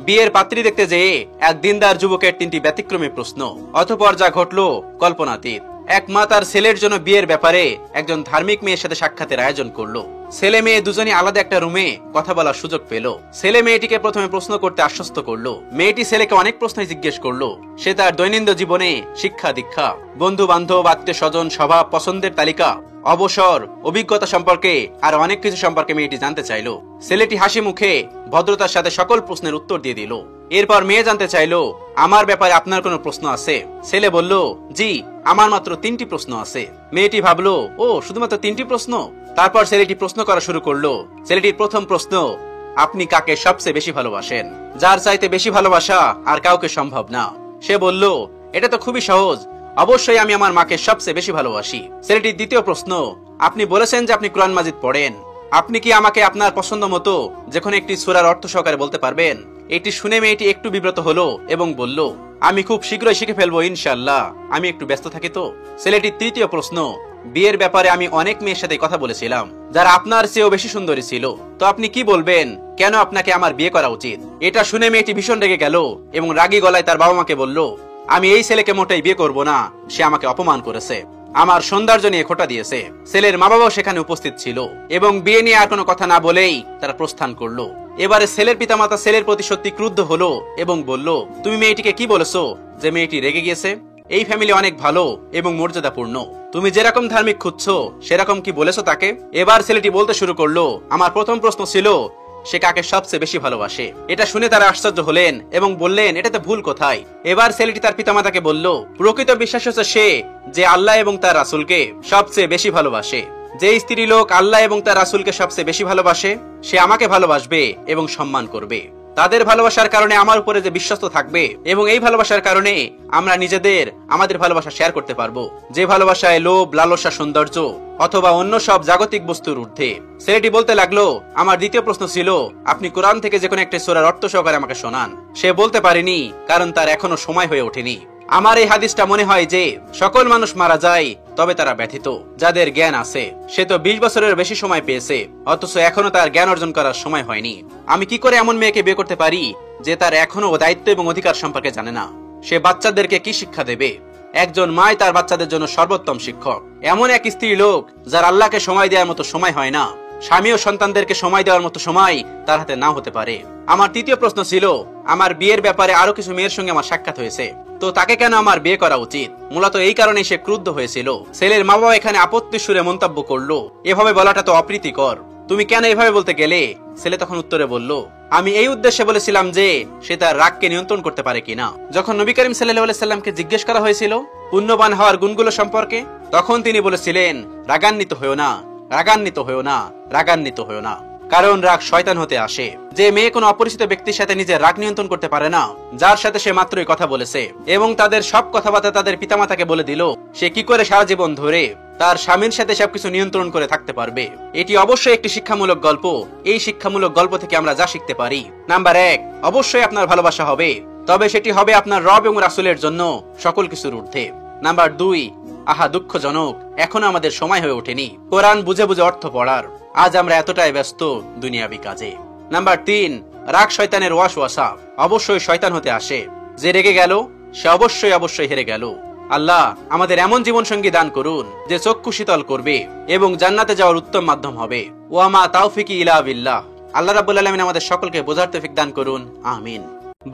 বিয়ের পাত্রী দেখতে যেয়ে এক দিনদার যুবকের 3টি ব্যতিক্রমী প্রশ্ন। অতঃপর যা ঘটলো কল্পনাতীত। এক মা তার ছেলের জন্য বিয়ের ব্যাপারে একজন ধার্মিক মেয়ের সাথে সাক্ষাতের আয়োজন করলো। ছেলে মেয়ে দুজনই আলাদা একটা রুমে কথা বলার সুযোগ পেল। ছেলে মেয়েটিকে প্রথমে প্রশ্ন করতে আশ্বস্ত করলো। মেয়েটি ছেলেকে অনেক প্রশ্ন জিজ্ঞেস করলো। সে তার দৈনন্দিন জীবনে শিক্ষা দীক্ষা, বন্ধু বান্ধব, আত্মীয় স্বজন, স্বভাব, পছন্দের তালিকা, অবসর, অভিজ্ঞতা সম্পর্কে আর অনেক কিছু সম্পর্কে মেয়েটি জানতে চাইলো। ছেলেটি হাসি মুখে ভদ্রতার সাথে সকল প্রশ্নের উত্তর দিয়ে দিল। এরপর মেয়ে জানতে চাইলো, আমার ব্যাপারে আপনার কোনো প্রশ্ন আছে? ছেলে বলল, জি, আমার মাত্র 3টি প্রশ্ন আছে। মেয়েটি ভাবলো, ও শুধুমাত্র 3টি প্রশ্ন। তারপর ছেলেটি প্রশ্ন করা শুরু করলো। ছেলেটির প্রথম প্রশ্ন, আপনি কাকে সবচেয়ে বেশি ভালোবাসেন? যার চাইতে বেশি ভালোবাসা আর কাউকে সম্ভব না। সে বলল, এটা তো খুবই সহজ, অবশ্যই আমি আমার মাকে সবচেয়ে বেশি ভালোবাসি। ছেলেটির দ্বিতীয় প্রশ্ন, আপনি বলেছেন যে আপনি কোরআন মাজিদ পড়েন, আপনি কি আমাকে আপনার পছন্দ মতো যে কোনো একটি সূরার অর্থ সহকারে বলতে পারবেন? এটি শুনে মেয়েটি একটু বিব্রত হলো এবং বলল, আমি খুব শীঘ্রই শিখে ফেলবো ইনশাআল্লাহ, আমি একটু ব্যস্ত থাকি তো। ছেলেটির তৃতীয় প্রশ্ন, বিয়ের ব্যাপারে আমি অনেক মেয়ের সাথে কথা বলেছিলাম যারা আপনার চেয়েও বেশি সুন্দরী ছিল, তো আপনি কি বলবেন কেন আপনাকে আমার বিয়ে করা উচিত? এটা শুনে মেয়েটি ভীষণ রেগে গেল এবং রাগী গলায় তার বাবা মাকে বলল, আমি এই ছেলেকে মোটেই বিয়ে করব না, সে আমাকে অপমান করেছে, আমার সৌন্দর্য নিয়ে খোঁটা দিয়েছে। ছেলের মা বাবাও সেখানে উপস্থিত ছিল এবং বিয়ে নিয়ে আর কোনো কথা না বলেই তারা প্রস্থান করলো। এবারে ছেলের পিতামাতা ছেলের প্রতি সত্যি ক্রুদ্ধ হলো এবং বলল, তুমি মেয়েটিকে কি বলেছো যে মেয়েটি রেগে গিয়েছে? এই ফ্যামিলি অনেক ভালো এবং মর্যাদাপূর্ণ, তুমি যেরকম ধার্মিক খুঁজছো সেরকম কি বলেছো তাকে? এবার ছেলেটি বলতে শুরু করলো, আমার প্রথম প্রশ্ন ছিল সে কাকে সবচেয়ে বেশি ভালোবাসে। এটা শুনে তারা আশ্চর্য হলেন এবং বললেন, এটাতে ভুল কোথায়? এবার ছেলেটি তার পিতামাতাকে বলল, প্রকৃত বিশ্বাস হচ্ছে সে যে আল্লাহ এবং তার রাসূলকে সবচেয়ে বেশি ভালোবাসে। যে স্ত্রী লোক আল্লাহ এবং তার রাসূলকে সবচেয়ে বেশি ভালোবাসে সে আমাকে ভালোবাসবে এবং সম্মান করবে। তাদের ভালোবাসার কারণে আমার উপরে যে বিশ্বস্ত থাকবে এবং এই ভালোবাসার কারণে আমরা আমাদের ভালোবাসা শেয়ার করতে পারবো, যে ভালোবাসায় লোভ, লালসা, সৌন্দর্য অথবা অন্য সব জাগতিক বস্তুর ঊর্ধ্বে। ছেলেটি বলতে লাগলো, আমার দ্বিতীয় প্রশ্ন ছিল, আপনি কোরআন থেকে যে কোনো একটা সূরার অর্থ সহকারে আমাকে শোনান। সে বলতে পারেনি কারণ তার এখনো সময় হয়ে ওঠেনি। আমার এই হাদিসটা মনে হয় যে সকল মানুষ মারা যায় তবে তারা ব্যথিত, যাদের জ্ঞান আছে। সে তো 20 বছরের বেশি সময় পেয়েছে অথচ এখনো তার জ্ঞান অর্জন করার সময় হয়নি। আমি কি করে এমন মেয়েকে বিয়ে করতে পারি যে তার এখনো দায়িত্ব এবং অধিকার সম্পর্কে জানে না? সে বাচ্চাদেরকে কি শিক্ষা দেবে? একজন মাই তার বাচ্চাদের জন্য সর্বোত্তম শিক্ষক। এমন এক স্ত্রী লোক যার আল্লাহকে সময় দেওয়ার মতো সময় হয় না, স্বামী ও সন্তানদেরকে সময় দেওয়ার মতো সময় তার হাতে নাও হতে পারে। আমার তৃতীয় প্রশ্ন ছিল, আমার বিয়ের ব্যাপারে আরো কিছু মেয়ের সঙ্গে আমার সাক্ষাৎ হয়েছে, তো তাকে কেন আমার বিয়ে করা উচিত? মূলত এই কারণে সে ক্রুদ্ধ হয়েছিল। ছেলের মা বাবা এখানে আপত্তির সুরে মন্তব্য করলো, এভাবে বলাটা তো অপ্রীতিকর, তুমি কেন এভাবে বলতে গেলে? ছেলে তখন উত্তরে বলল, আমি এই উদ্দেশ্যে বলেছিলাম যে সে তার রাগকে নিয়ন্ত্রণ করতে পারে কিনা। যখন নবী করিম সাল্লাল্লাহু আলাইহি সাল্লামকে জিজ্ঞেস করা হয়েছিল পুণ্যবান হওয়ার গুণগুলো সম্পর্কে, তখন তিনি বলেছিলেন, রাগান্বিত হয়েও না, রাগান্বিত হয়েও না, রাগান্বিত হয়েও না, কারণ রাগ শয়তান হতে আসে। যে মেয়ে কোনো অপরিচিত ব্যক্তির সাথে নিজের রাগ নিয়ন্ত্রণ করতে পারে না, যার সাথে সে মাত্রই কথা বলেছে এবং তাদের সব কথাবার্তা তাদের পিতামাতাকে বলে দিল, সে কি করে সারা জীবন ধরে তার স্বামীর সাথে সবকিছু নিয়ন্ত্রণ করে থাকতে পারবে? এটি অবশ্যই একটি শিক্ষামূলক গল্প। এই শিক্ষামূলক গল্প থেকে আমরা যা শিখতে পারি, নাম্বার 1, অবশ্যই আপনার ভালোবাসা হবে, তবে সেটি হবে আপনার রব এবং রাসূলের জন্য সকল কিছুর ঊর্ধ্বে। নাম্বার 2, আহা দুঃখজনক, এখনো আমাদের সময় হয়ে ওঠেনি কোরআন বুঝে বুঝে অর্থ পড়ার। আজ আমরা এতটাই ব্যস্ত দুনিয়াবি কাজে। নাম্বার 3, রাগ শয়তানের ওয়াসওয়াসা, অবশ্যই শয়তান হতে আসে। যে রেগে গেল সে অবশ্যই হেরে গেল। আল্লাহ আমাদের এমন জীবন সঙ্গী দান করুন যে চক্ষু শীতল করবে এবং জান্নাতে যাওয়ার উত্তম মাধ্যম হবে। ওয়া মা তাওফিকি ইল্লা বিল্লাহ। আল্লাহ রাব্বুল আলামিন আমাদের সকলকে বোঝার তৌফিক দান করুন, আমিন।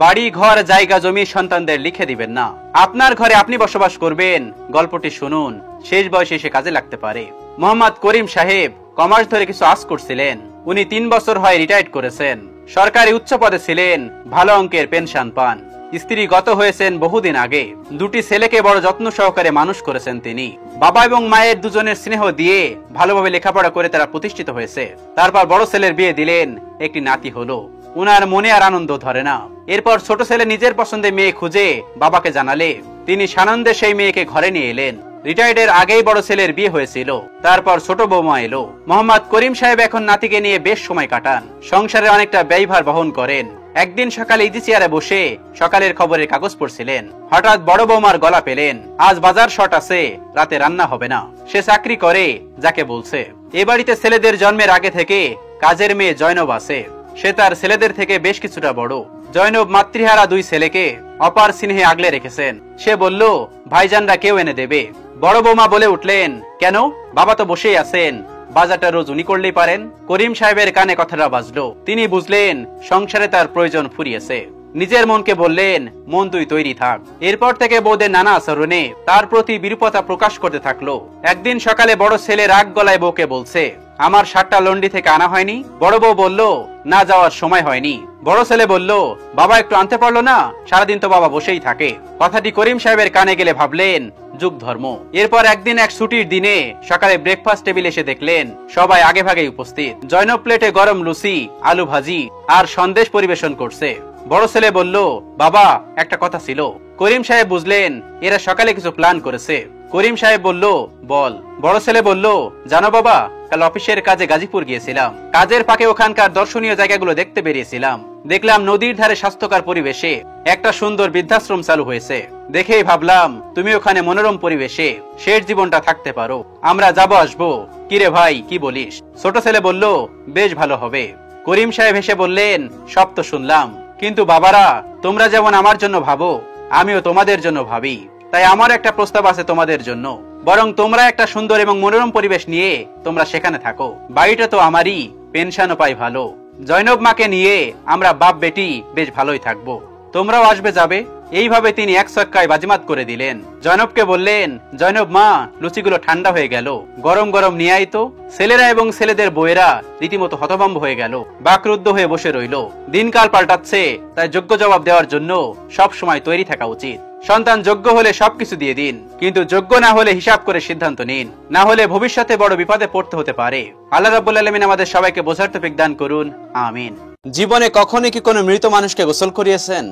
বাড়ি, ঘর, জায়গা, জমি সন্তানদের লিখে দিবেন না। আপনার ঘরে আপনি বসবাস করবেন, গল্পটি শুনুন, শেষ বয়সে এসে কাজে লাগতে পারে। মোহাম্মদ করিম সাহেব কমার্স ধরে কিছু আজ করছিলেন। উনি 3 বছর হয় রিটায়ার্ড করেছেন। সরকারি উচ্চ পদে ছিলেন, ভালো অঙ্কের পেনশন পান। স্ত্রী গত হয়েছেন বহুদিন আগে। 2টি ছেলেকে বড় যত্ন সহকারে মানুষ করেছেন তিনি। বাবা এবং মায়ের দুজনের স্নেহ দিয়ে ভালোভাবে লেখাপড়া করে তারা প্রতিষ্ঠিত হয়েছে। তারপর বড় ছেলের বিয়ে দিলেন, একটি নাতি হলো। উনার মনে আর আনন্দ ধরে না। এরপর ছোট ছেলে নিজের পছন্দের মেয়ে খুঁজে বাবাকে জানালে তিনি সানন্দে সেই মেয়েকে ঘরে নিয়ে এলেন। রিটায়ার্ডের আগেই বড় ছেলের বিয়ে হয়েছিল। তারপর ছোট বৌমা এলো। মোহাম্মদ করিম সাহেব এখন নাতিকে নিয়ে বেশ সময় কাটান, সংসারে অনেকটা ব্যয়ভার বহন করেন। একদিন সকালে ইজি চেয়ারে বসে সকালের খবরের কাগজ পড়ছিলেন। হঠাৎ বড় বৌমার গলা পেলেন, আজ বাজার শর্ট আছে, রাতে রান্না হবে না। সে চাকরি করে, যাকে বলছে এ বাড়িতে ছেলেদের জন্মের আগে থেকে কাজের মেয়ে জয়নব আছে। সে তার ছেলেদের থেকে বেশ কিছুটা বড়। জয়নব মাতৃহারা দুই ছেলেকে অপার স্নেহে আগলে রেখেছেন। সে বলল, ভাইজানরা কেউ এনে দেবে। বড় বৌমা বলে উঠলেন, কেন, বাবা তো বসেই আছেন, বাজারটা রোজ উনি করলেই পারেন। করিম সাহেবের কানে কথাটা বাজলো। তিনি বুঝলেন সংসারে তার প্রয়োজন ফুরিয়েছে। নিজের মনকে বললেন, মন তুই তৈরি থাক। এরপর থেকে বউদের নানা আচরণে তার প্রতি বিরূপতা প্রকাশ করতে থাকলো। একদিন সকালে বড় ছেলে রাগ গলায় বউকে বলছে, আমার শার্টটা লন্ডি থেকে আনা হয়নি। বড় বউ বলল, না, যাওয়ার সময় হয়নি। বড় ছেলে বলল, বাবা একটু আনতে পারলো না, সারাদিন তো বাবা বসেই থাকে। কথাটি করিম সাহেবের কানে গেলে ভাবলেন, যুগ ধর্ম। এরপর একদিন এক ছুটির দিনে সকালে ব্রেকফাস্ট টেবিল এসে দেখলেন সবাই আগে ভাগে উপস্থিত। জয়নব প্লেটে গরম লুচি, আলু ভাজি আর সন্দেশ পরিবেশন করছে। বড় ছেলে বলল, বাবা একটা কথা ছিল। করিম সাহেব বুঝলেন এরা সকালে কিছু প্ল্যান করেছে। করিম সাহেব বলল, বল। বড় ছেলে বলল, জানো বাবা, কাল অফিসের কাজে গাজীপুর গিয়েছিলাম। কাজের ফাঁকে ওখানকার দর্শনীয় জায়গাগুলো দেখতে বেরিয়েছিলাম। দেখলাম নদীর ধারে স্বাস্থ্যকর পরিবেশে একটা সুন্দর বৃদ্ধাশ্রম চালু হয়েছে। দেখেই ভাবলাম তুমি ওখানে মনোরম পরিবেশে শেষ জীবনটা থাকতে পারো। আমরা যাবো আসবো। কিরে ভাই, কি বলিস? ছোট ছেলে বলল, বেশ ভালো হবে। করিম সাহেব হেসে বললেন, সব তো শুনলাম, কিন্তু বাবারা, তোমরা যেমন আমার জন্য ভাবো, আমিও তোমাদের জন্য ভাবি। তাই আমার একটা প্রস্তাব আছে তোমাদের জন্য। বরং তোমরা একটা সুন্দর এবং মনোরম পরিবেশ নিয়ে তোমরা সেখানে থাকো। বাড়িটা তো আমারই, পেনশনও পাই ভালো। জয়নব মাকে নিয়ে আমরা বাপ বেটি বেশ ভালোই থাকবো। তোমরাও আসবে যাবে। এইভাবে তিনি এক ছক্কায় বাজিমাত করে দিলেন। জয়নবকে বললেন, জয়নব মা, লুচিগুলো ঠান্ডা হয়ে গেল, গরম গরম নিয়ে আই তো। ছেলেরা এবং ছেলেদের বউয়েরা রীতিমতো হতভম্ব হয়ে গেল, বাকরুদ্ধ হয়ে বসে রইল। দিনকাল পাল্টাচ্ছে, তাই যোগ্য জবাব দেওয়ার জন্য সব সময় তৈরি থাকা উচিত। সন্তান যোগ্য হলে সবকিছু দিয়ে দিন, কিন্তু যোগ্য না হলে হিসাব করে সিদ্ধান্ত নিন, না হলে ভবিষ্যতে বড় বিপদে পড়তে হতে পারে। আল্লাহ রাব্বুল আলামিন আমাদের সবাইকে বোঝার তৌফিক দান করুন, আমিন। জীবনে কখনো কি কোনো মৃত মানুষকে গোসল করিয়েছেন?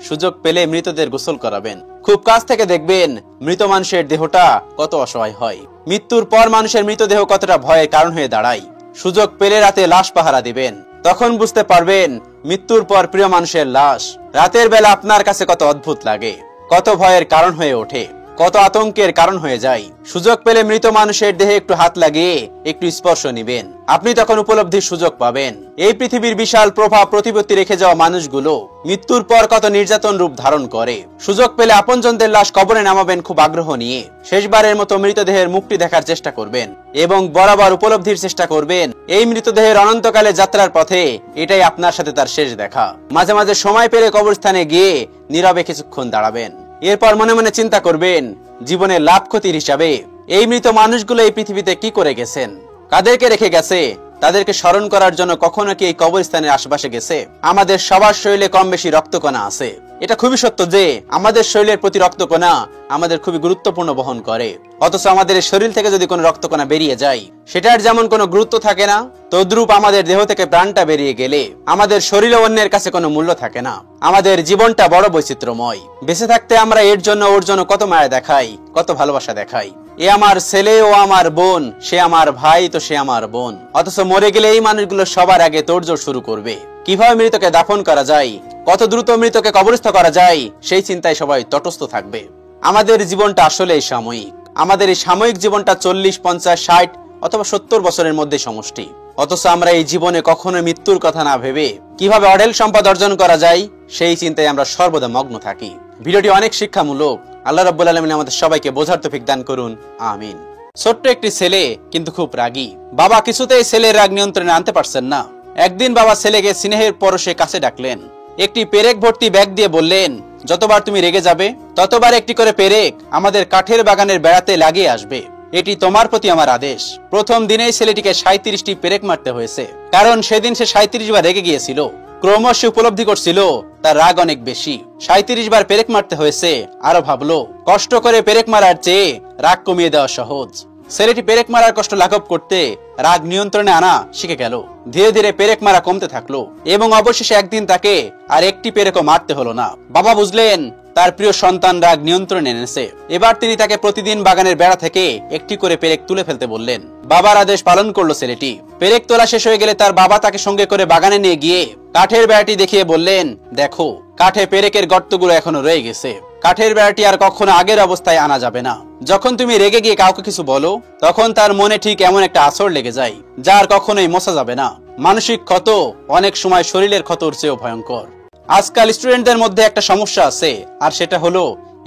সুযোগ পেলে মৃতদের গোসল করাবেন। খুব কাছ থেকে দেখবেন মৃত মানুষের দেহটা কত অসহায় হয়। মৃত্যুর পর মানুষের মৃতদেহ কতটা ভয়ের কারণ হয়ে দাঁড়ায়। সুযোগ পেলে রাতে লাশ পাহারা দিবেন, তখন বুঝতে পারবেন মৃত্যুর পর প্রিয় মানুষের লাশ রাতের বেলা আপনার কাছে কত অদ্ভুত লাগে, কত ভয়ের কারণ হয়ে ওঠে, কত আতঙ্কের কারণ হয়ে যায়। সুযোগ পেলে মৃত মানুষের দেহে একটু হাত লাগিয়ে একটু স্পর্শ নিবেন, আপনি তখন উপলব্ধির সুযোগ পাবেন। এই পৃথিবীর বিশাল প্রভাব প্রতিপত্তি রেখে যাওয়া মানুষগুলো মৃত্যুর পর কত নির্যাতন রূপ ধারণ করে। সুযোগ পেলে আপনজনদের লাশ কবরে নামাবেন খুব আগ্রহ নিয়ে। শেষবারের মতো মৃতদেহের মুক্তি দেখার চেষ্টা করবেন এবং বরাবর উপলব্ধির চেষ্টা করবেন এই মৃতদেহের অনন্তকালে যাত্রার পথে এটাই আপনার সাথে তার শেষ দেখা। মাঝে মাঝে সময় পেলে কবরস্থানে গিয়ে নীরবে কিছুক্ষণ দাঁড়াবেন। এরপর মনে মনে চিন্তা করবেন জীবনের লাভ ক্ষতির হিসাবে এই মৃত মানুষগুলো এই পৃথিবীতে কি করে গেছেন, কাদেরকে রেখে গেছে, তাদেরকে স্মরণ করার জন্য কখনো কি এই কবরস্থানের আশেপাশে গেছে। আমাদের সবার শরীরে কম বেশি রক্তকণা আছে। এটা খুবই সত্য যে আমাদের শরীরের প্রতি রক্তকণা আমাদের খুবই গুরুত্বপূর্ণ বহন করে। অথচ আমাদের শরীর থেকে যদি কোনো রক্তকণা বেরিয়ে যায়, সেটার যেমন কোনো গুরুত্ব থাকে না, তদ্রূপ আমাদের দেহ থেকে প্রাণটা বেরিয়ে গেলে আমাদের শরীর ও অন্যের কাছে কোনো মূল্য থাকে না। আমাদের জীবনটা বড় বৈচিত্র্যময়। বেঁচে থাকতে আমরা এর জন্য ওর জন্য কত মায়া দেখাই, কত ভালোবাসা দেখাই। এ আমার ছেলে, ও আমার বোন, সে আমার ভাই, তো সে আমার বোন। অথচ মরে গেলে এই মানুষগুলো সবার আগে তোড়জোড় শুরু করবে। কিভাবে মৃতকে দাফন করা যায়, কত দ্রুত মৃতকে কবরস্থ করা যায়, সেই চিন্তায় সবাই তটস্থ থাকবে। আমাদের জীবনটা আসলেই সাময়িক। আমাদের এই সাময়িক জীবনটা 40, 50, 60 অথবা 70 বছরের মধ্যে সমষ্টি। অথচ আমরা এই জীবনে কখনো মৃত্যুর কথা না ভেবে কিভাবে অঢেল সম্পদ অর্জন করা যায় সেই চিন্তায় আমরা সর্বদা মগ্ন থাকি। ভিডিওটি অনেক শিক্ষামূলক। আল্লাহ রাব্বুল আলামিন আমাদের সবাইকে বোঝার তৌফিক দান করুন, আমিন। ছোট্ট একটি ছেলে কিন্তু খুব রাগী। বাবা কিছুতেই ছেলের রাগ নিয়ন্ত্রণে আনতে পারছেন না। একদিন বাবা ছেলেকে স্নেহের পরশে কাছে ডাকলেন। একটি পেরেক ভর্তি ব্যাগ দিয়ে বললেন, যতবার তুমি রেগে যাবে ততবার একটি করে পেরেক আমাদের কাঠের বাগানের বেড়াতে লাগিয়ে আসবে। এটি তোমার প্রতি আমার আদেশ। প্রথম দিনেই ছেলেটিকে 37টি পেরেক মারতে হয়েছে, কারণ সেদিন সে 37 বার রেগে গিয়েছিল। ক্রমশ উপলব্ধি করছিল তার রাগ অনেক বেশি। 37 বার পেরেক মারতে হয়েছে। আরো ভাবলো কষ্ট করে পেরেক মারার চেয়ে রাগ কমিয়ে দেওয়া সহজ। ছেলেটি পেরেক মারার কষ্ট লাঘব করতে রাগ নিয়ন্ত্রণে আনা শিখে গেল। ধীরে ধীরে পেরেক মারা কমতে থাকলো এবং অবশেষে একদিন তাকে আর একটি পেরেকও মারতে হলো না। বাবা বুঝলেন তার প্রিয় সন্তান রাগ নিয়ন্ত্রণে এনেছে। এবার তিনি তাকে প্রতিদিন বাগানের বেড়া থেকে একটি করে পেরেক তুলে ফেলতে বললেন। বাবার আদেশ পালন করলো ছেলেটি। পেরেক তোলা শেষ হয়ে গেলে তার বাবা তাকে সঙ্গে করে বাগানে নিয়ে গিয়ে কাঠের বেড়াটি দেখিয়ে বললেন, দেখো কাঠে পেরেকের গর্তগুলো এখনো রয়ে গেছে। কাঠের বেড়াটি আর কখনো আগের অবস্থায় আনা যাবে না। যখন তুমি রেগে গিয়ে কাউকে কিছু বলো, তখন তার মনে ঠিক এমন একটা আছর লেগে যায় যার কখনোই মোছা যাবে না। মানসিক ক্ষত অনেক সময় শরীরের ক্ষতর চেয়েও ভয়ঙ্কর। আজকাল স্টুডেন্টদের মধ্যে একটা সমস্যা আছে, আর সেটা হলো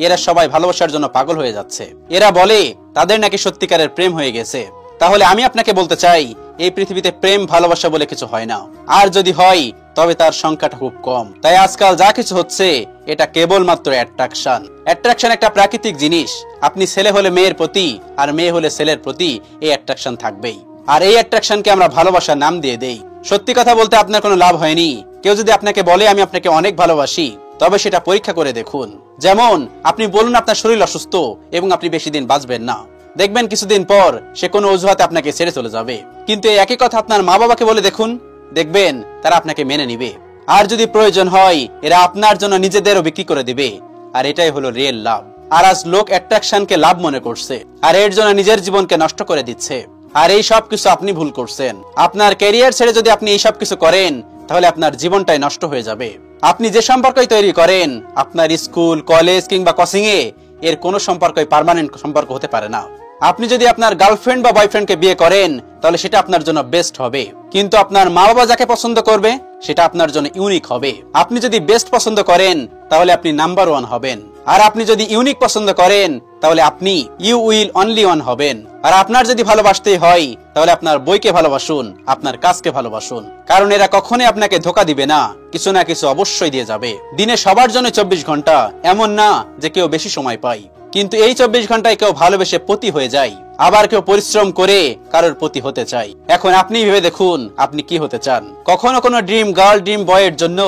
এরা সবাই ভালোবাসার জন্য পাগল হয়ে যাচ্ছে। এরা বলে তাদের নাকি সত্যিকারের প্রেম হয়ে গেছে। তাহলে আমি আপনাকে বলতে চাই, এই পৃথিবীতে প্রেম ভালোবাসা বলে কিছু হয় না, আর যদি হয় তবে তার সংখ্যাটা খুব কম। তাই আজকাল যা কিছু হচ্ছে এটা কেবলমাত্র অ্যাট্রাকশন। অ্যাট্রাকশন একটা প্রাকৃতিক জিনিস। আপনি ছেলে হলে মেয়ের প্রতি আর মেয়ে হলে ছেলের প্রতি এই অ্যাট্রাকশন থাকবেই, আর এই অ্যাট্রাকশনকে আমরা ভালোবাসার নাম দিয়ে দেই। সত্যি কথা বলতে আপনার কোনো লাভ হয়নি। কেউ যদি আপনাকে বলে আমি আপনাকে অনেক ভালোবাসি, তবে সেটা পরীক্ষা করে দেখুন। যেমন আপনি বলুন আপনার শরীর অসুস্থ এবং আপনি বেশি দিন বাঁচবেন না, দেখবেন কিছুদিন পর সে কোনো অজুহাতে আপনাকে ছেড়ে চলে যাবে। কিন্তু এই একই কথা আপনার মা বাবাকে বলে দেখুন, দেখবেন তারা আপনাকে মেনে নিবে। আর যদি প্রয়োজন হয় এরা আপনার জন্য নিজেদেরও বিক্রি করে দিবে। আর এটাই হলো রিয়েল লাভ। আর আজ লোক অ্যাট্রাকশনকে লাভ মনে করছে, আর এর জন্য নিজের জীবনকে নষ্ট করে দিচ্ছে। আর এই সব কিছু আপনি ভুল করছেন। আপনার ক্যারিয়ার ছেড়ে যদি আপনি এই সব কিছু করেন, তাহলে আপনার জীবনটাই নষ্ট হয়ে যাবে। আপনি যে সম্পর্কই তৈরি করেন, আপনার স্কুল, কলেজ কিংবা কোচিং এ, এর কোনো সম্পর্কই পার্মানেন্ট সম্পর্ক হতে পারে না। আপনি যদি আপনার গার্লফ্রেন্ড বা বয়ফ্রেন্ডকে বিয়ে করেন, তাহলে সেটা আপনার জন্য বেস্ট হবে। কিন্তু আপনার মা বাবা যাকে পছন্দ করবে, সেটা আপনার জন্য ইউনিক হবে। আপনি যদি বেস্ট পছন্দ করেন, তাহলে আপনি নাম্বার 1 হবেন। আর আপনি যদি ইউনিক পছন্দ করেন, তাহলে আপনি ইউ উইল অনলি 1 হবেন। আর আপনার যদি ভালোবাসতে হয়, তাহলে আপনার বইকে ভালোবাসুন, আপনার কাজকে ভালোবাসুন। কারণ এরা কখনোই আপনাকে ধোকা দিবে না, কিছু না কিছু অবশ্যই দিয়ে যাবে। দিনে সবার জন্য 24 ঘন্টা, এমন না যে কেউ বেশি সময় পায়। কিন্তু এই 24 ঘন্টায় কেউ ভালোবেসে পতি হয়ে যায়, আবার কেউ পরিশ্রম করে কারোর পতি হতে চায়। এখন আপনি ভেবে দেখুন আপনি কি হতে চান। কখনো কোনো ড্রিম গার্ল, ড্রিম বয়ের জন্য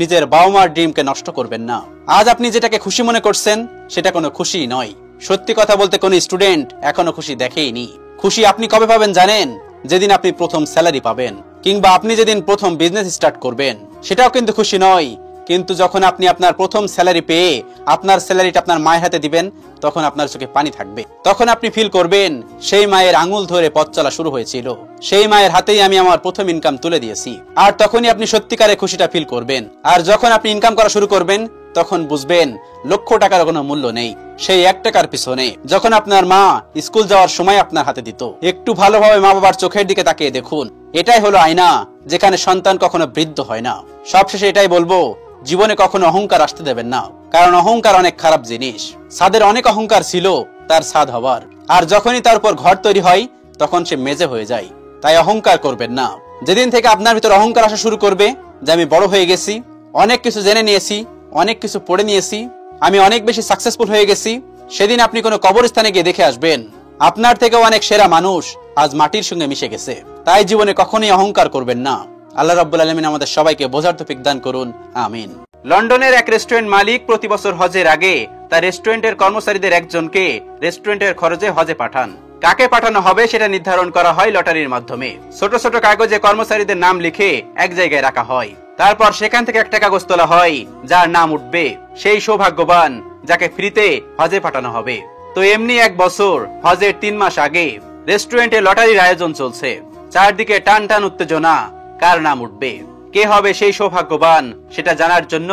নিজের বাবা মার ড্রিমকে নষ্ট করবেন না। আজ আপনি যেটাকে খুশি মনে করছেন, সেটা কোনো খুশি নয়। সত্যি কথা বলতে কোন স্টুডেন্ট এখনো খুশি দেখেইনি। খুশি আপনি কবে পাবেন জানেন? যেদিন আপনি প্রথম স্যালারি পাবেন, কিংবা আপনি যেদিন প্রথম বিজনেস স্টার্ট করবেন, সেটাও কিন্তু খুশি নয়। কিন্তু যখন আপনি আপনার প্রথম স্যালারি পেয়ে আপনার স্যালারিটা আপনার মায়ের হাতে দিবেন, তখন আপনার চোখে পানি থাকবে। তখন আপনি ফিল করবেন সেই মায়ের আঙুল ধরে পথ চলা শুরু হয়েছিল, সেই মায়ের হাতেই আমি আমার প্রথম ইনকাম তুলে দিয়েছি। আর তখনই আপনি সত্যিকারের খুশিটা ফিল করবেন। আর যখন আপনি ইনকাম করা শুরু করবেন, তখন বুঝবেন লক্ষ টাকার কোনো মূল্য নেই সেই 1 টাকার পিছনে। যখন আপনার মা স্কুল যাওয়ার সময় আপনার হাতে দিত, একটু ভালোভাবে মা বাবার চোখের দিকে তাকিয়ে দেখুন। এটাই হলো আয়না, যেখানে সন্তান কখনো বৃদ্ধ হয় না। সবশেষে এটাই বলবো, জীবনে কখনো অহংকার আসতে দেবেন না, কারণ অহংকার অনেক খারাপ জিনিস। ছাদের অনেক অহংকার ছিল তার ছাদ হবার, আর যখনই তার উপর ঘর তৈরি হয়, তখন সে মেজে হয়ে যায়। তাই অহংকার করবেন না। যেদিন থেকে আপনার ভিতর অহংকার আসা শুরু করবে যে আমি বড় হয়ে গেছি, অনেক কিছু জেনে নিয়েছি, অনেক কিছু পড়ে নিয়েছি, আমি অনেক বেশি সাকসেসফুল হয়ে গেছি, সেদিন আপনি কোনো কবরস্থানে গিয়ে দেখে আসবেন আপনার থেকেও অনেক সেরা মানুষ আজ মাটির সঙ্গে মিশে গেছে। তাই জীবনে কখনোই অহংকার করবেন না। আল্লাহ রাব্বুল আলামিন আমাদের সবাইকে বোঝার তৌফিক দান করুন, আমিন। লন্ডনের এক রেস্টুরেন্ট মালিক প্রতি বছর হজের আগে তার রেস্টুরেন্টের কর্মচারীদের একজনকে রেস্টুরেন্টের খরচে হজে পাঠান। কাকে পাঠানো হবে সেটা নির্ধারণ করা হয় লটারির মাধ্যমে। ছোট ছোট কাগজে কর্মচারীদের নাম লিখে এক জায়গায় রাখা হয়। তারপর সেখান থেকে একটা কাগজ তোলা হয়, যার নাম উঠবে সেই সৌভাগ্যবান যাকে ফ্রিতে হজে পাঠানো হবে। তো এমনি এক বছর হজের 3 মাস আগে রেস্টুরেন্টে লটারির আয়োজন চলছে। চারদিকে টান টান উত্তেজনা, কার নাম উঠবে, কে হবে সেই সৌভাগ্যবান, সেটা জানার জন্য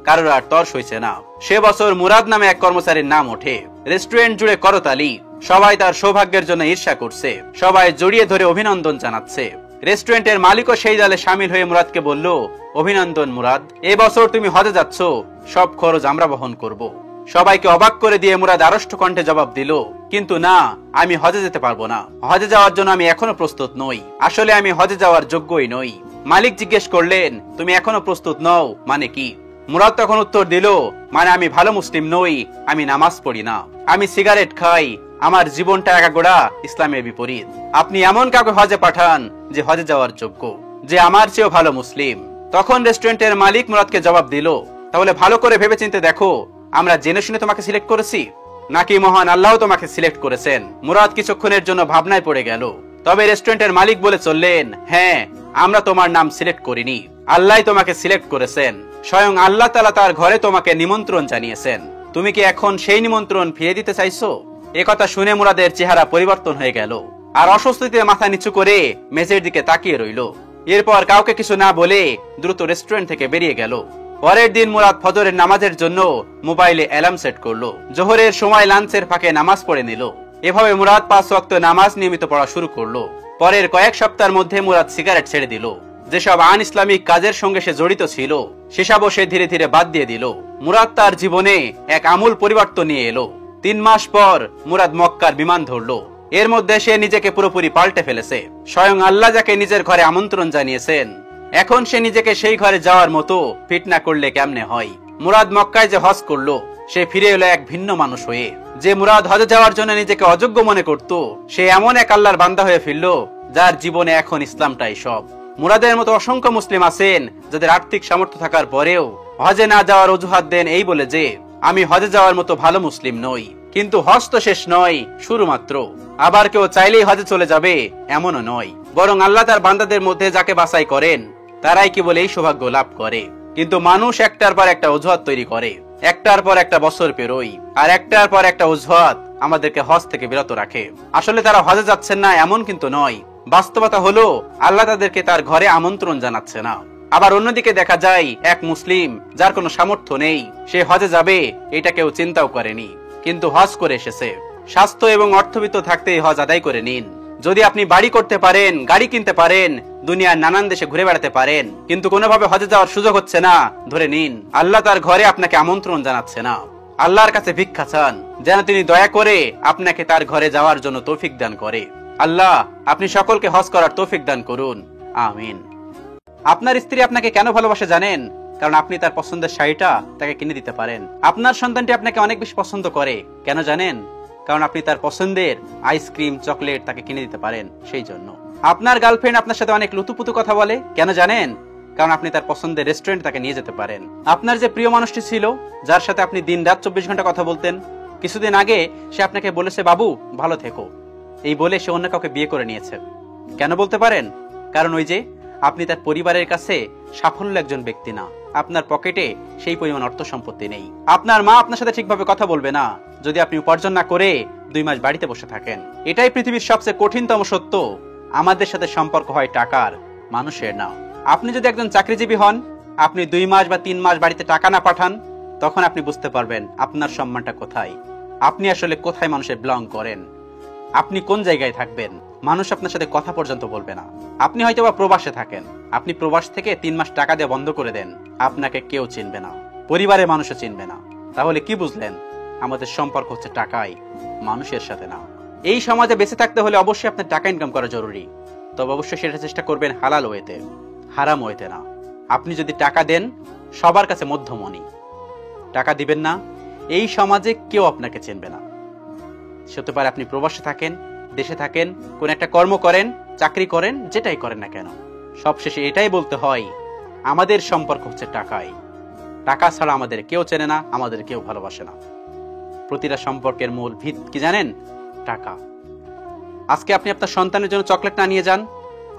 কারোর আর তর সইছে না। সে বছর মুরাদ নামে এক কর্মচারীর নাম ওঠে। রেস্টুরেন্ট জুড়ে করতালি, সবাই তার সৌভাগ্যের জন্য ঈর্ষা করছে, সবাই জড়িয়ে ধরে অভিনন্দন জানাচ্ছে। রেস্টুরেন্টের মালিকও সেই দলে সামিল হয়ে মুরাদকে বলল, অভিনন্দন মুরাদ, এবছর তুমি হজে যাচ্ছ, সব খরচ আমরা বহন করব। সবাইকে অবাক করে দিয়ে মুরাদ আড়ষ্ট কণ্ঠে জবাব দিল, কিন্তু না, আমি হজে যেতে পারবো না। হজে যাওয়ার জন্য আমি এখনো প্রস্তুত নই। আসলে আমি হজে যাওয়ার যোগ্যই নই। মালিক জিজ্ঞেস করলেন, তুমি এখনো প্রস্তুত নও মানে কি? মুরাদ তখন উত্তর দিল, মানে আমি ভালো মুসলিম নই, আমি নামাজ পড়ি না, আমি সিগারেট খাই, আমার জীবনটা একাগোড়া ইসলামের বিপরীত। আপনি এমন কাউকে হজে পাঠান যে হজে যাওয়ার যোগ্য, যে আমার চেয়েও ভালো মুসলিম। তখন রেস্টুরেন্টের মালিক মুরাদকে জবাব দিল, তাহলে ভালো করে ভেবেচিন্তে দেখো, আমরা জেনে শুনে তোমাকে সিলেক্ট করেছি, নাকি মহান আল্লাহ তোমাকে সিলেক্ট করেছেন? মুরাদ কিছুক্ষণের জন্য ভাবনায় পড়ে গেল। তবে রেস্টুরেন্টের মালিক বলে চললেন, হ্যাঁ, আমরা তোমার নাম সিলেক্ট করিনি, আল্লাহ তোমাকে সিলেক্ট করেছেন। স্বয়ং আল্লাহ তাআলা তার ঘরে তোমাকে নিমন্ত্রণ জানিয়েছেন। তুমি কি এখন সেই নিমন্ত্রণ ফিরিয়ে দিতে চাইছো? একথা শুনে মুরাদের চেহারা পরিবর্তন হয়ে গেল, আর অস্বস্তিতে মাথা নিচু করে মেঝের দিকে তাকিয়ে রইল। এরপর কাউকে কিছু না বলে দ্রুত রেস্টুরেন্ট থেকে বেরিয়ে গেল। পরের দিন মুরাদ ফজরের নামাজের জন্য মোবাইলে অ্যালার্ম সেট করলো। জোহরের সময় লাঞ্চের ফাঁকে নামাজ পড়ে নিল। এভাবে মুরাদ 5 ওয়াক্ত নামাজ নিয়মিত পড়া শুরু করলো। পরের কয়েক সপ্তাহের মধ্যে মুরাদ সিগারেট ছেড়ে দিল। যেসব আন ইসলামিক কাজের সঙ্গে সে জড়িত ছিল সেসবও সে ধীরে ধীরে বাদ দিয়ে দিল। মুরাদ তার জীবনে এক আমূল পরিবর্তন নিয়ে এলো। 3 মাস পর মুরাদ মক্কার বিমান ধরলো। এর মধ্যে সে নিজেকে পুরোপুরি পাল্টে ফেলেছে। স্বয়ং আল্লাহ যাকে নিজের ঘরে আমন্ত্রণ জানিয়েছেন, এখন সে নিজেকে সেই ঘরে যাওয়ার মতো ফিট না করলে কেমনে হয়। মুরাদ মক্কায় যে হজ করলো, সে ফিরে এলো এক ভিন্ন মানুষ হয়ে। যে মুরাদ হজে যাওয়ার জন্য নিজেকে অযোগ্য মনে করত, সে এমন এক আল্লাহর বান্দা হয়ে ফিরল যার জীবনে এখন ইসলামটাই সব। মুরাদের মতো অসংখ্য মুসলিম আছেন যাদের আর্থিক সামর্থ্য থাকার পরেও হজে না যাওয়ার অজুহাত দেন এই বলে যে আমি হজে যাওয়ার মতো ভালো মুসলিম নই। কিন্তু হজ তো শেষ নয়, শুরু মাত্র। আবার কেউ চাইলেই হজে চলে যাবে এমনও নয়, বরং আল্লাহ তার বান্দাদের মধ্যে যাকে বাছাই করেন তারাই কেবল এই সৌভাগ্য লাভ করে। কিন্তু মানুষ একটার পর একটা অজুহাত তৈরি করে, একটার পর একটা বছর পেরোই, আর একটার পর একটা অজুহাত আমাদেরকে হজ থেকে বিরত রাখে। আসলে তারা হজে যাচ্ছেন না এমন কিন্তু নয়, বাস্তবতা হলো আল্লাহ তাদেরকে তার ঘরে আমন্ত্রণ জানাচ্ছে না। আবার অন্যদিকে দেখা যায় এক মুসলিম যার কোনো সামর্থ্য নেই, সে হজে যাবে এটা কেউ চিন্তাও করেনি, কিন্তু হজ করে এসেছে। স্বাস্থ্য এবং অর্থবিত্ত থাকতেই হজ আদায় করে নিন। যদি আপনি বাড়ি করতে পারেন, গাড়ি কিনতে পারেন, দুনিয়ার নানান দেশে ঘুরে বেড়াতে পারেন, কিন্তু কোনোভাবে হজে যাওয়ার সুযোগ হচ্ছে না, ধরে নিন আল্লাহ তার ঘরে আপনাকে আমন্ত্রণ জানাচ্ছে না। আল্লাহর কাছে ভিক্ষা চান যেন তিনি দয়া করে আপনাকে তার ঘরে যাওয়ার জন্য তৌফিক দান করে। আল্লাহ আপনি সকলকে হজ করার তৌফিক দান করুন, আমিন। আপনার স্ত্রী আপনাকে কেন ভালোবাসে জানেন? কারণ আপনি তার পছন্দের শাড়িটা তাকে কিনে দিতে পারেন। আপনার সন্তানটি আপনাকে অনেক বেশি পছন্দ করে, কেন জানেন? কারণ আপনি তার পছন্দের আইসক্রিম, চকলেট তাকে কিনে দিতে পারেন, সেই জন্য। আপনার গার্লফ্রেন্ড আপনার সাথে অনেক লুতুপুতু কথা বলে, কেন জানেন? কারণ আপনি তার পছন্দের রেস্টুরেন্ট তাকে নিয়ে যেতে পারেন। আপনার যে প্রিয় মানুষটি ছিল, যার সাথে আপনি দিন রাত 24 ঘন্টা কথা বলতেন, কিছুদিন আগে সে আপনাকে বলেছে বাবু ভালো থেকো, এই বলে সে অন্য কাউকে বিয়ে করে নিয়েছে। কেন বলতে পারেন? কারণ ওই যে আপনি তার পরিবারের কাছে সাফল্য একজন ব্যক্তি না, আপনার পকেটে সেই পরিমাণ অর্থ সম্পত্তি নেই। আপনার মা আপনার সাথে ঠিকভাবে কথা বলবে না যদি আপনি উপার্জন না করে 2 মাস বাড়িতে বসে থাকেন। এটাই পৃথিবীর সবচেয়ে কঠিনতম সত্য, আমাদের সাথে সম্পর্ক হয় টাকার, মানুষের না। আপনি যদি একজন চাকরিজীবী হন, আপনি 2 মাস বা 3 মাস বাড়িতে টাকা না পাঠান, তখন আপনি বুঝতে পারবেন আপনার সম্মানটা কোথায়, আপনি আসলে কোথায় মানুষের বিলং করেন, আপনি কোন জায়গায় থাকবেন। মানুষ আপনার সাথে কথা পর্যন্ত বলবে না। আপনি হয়তো বা প্রবাসে থাকেন, আপনি প্রবাস থেকে 3 মাস টাকা দিয়ে বন্ধ করে দেন, আপনাকে কেউ চিনবে না, পরিবারের মানুষও চিনবে না। তাহলে কি বুঝলেন? আমাদের সম্পর্ক হচ্ছে টাকায়, মানুষের সাথে না। এই সমাজে বেঁচে থাকতে হলে অবশ্যই আপনার টাকা ইনকাম করা জরুরি, তবে অবশ্যই সেটা চেষ্টা করবেন হালাল ওয়েতে, হারাম ওয়েতে না। আপনি যদি টাকা দেন, সবার কাছে মধ্যমণি। টাকা দিবেন না, এই সমাজে কেউ আপনাকে চিনবে না। হতে পারে আপনি প্রবাসে থাকেন, দেশে থাকেন, কোন একটা কর্ম করেন, চাকরি করেন, যেটাই করেন না কেন, সবশেষে এটাই বলতে হয় আমাদের সম্পর্ক হচ্ছে টাকায়। টাকা ছাড়া আমাদের কেউ চেনে না, আমাদের কেউ ভালোবাসে না। প্রতিটা সম্পর্কের মূল ভিত কি জানেন? টাকা। আজকে আপনি আপনার সন্তানের জন্য চকলেট না নিয়ে যান,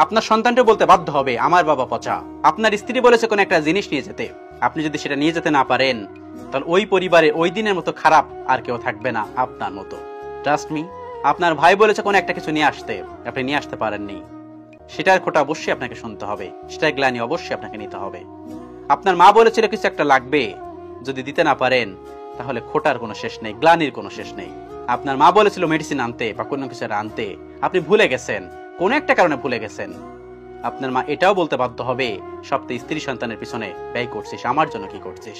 আপনার সন্তানটা বলতে বাধ্য হবে আমার বাবা পচা। আপনার স্ত্রী বলেছে কোন একটা জিনিস নিয়ে যেতে, আপনি যদি সেটা নিয়ে যেতে না পারেন, তাহলে ওই পরিবারে ওই দিনের মতো খারাপ আর কেউ থাকবে না আপনার মতো। Trust me. আপনার ভাই বলেছে কোন একটা কিছু নিয়ে আসতে, আপনি নিয়ে আসতে পারেননি, সেটার খোঁটা অবশ্যই আপনাকে শুনতে হবে, সেটার গ্লানি অবশ্যই আপনাকে নিতে হবে। আপনার মা বলেছিল কিছু একটা লাগবে, যদি দিতে না পারেন তাহলে খোটার কোনো শেষ নেই, গ্লানির কোনো শেষ নেই। আপনার মা বলেছিল মেডিসিন আনতে বা কোনো কিছু আনতে, আপনি ভুলে গেছেন, কোন একটা কারণে ভুলে গেছেন। আপনার মা এটাও বলতে বাধ্য হবে সপ্তাহে স্ত্রী সন্তানের পিছনে ব্যয় করছিস, আমার জন্য কি করছিস।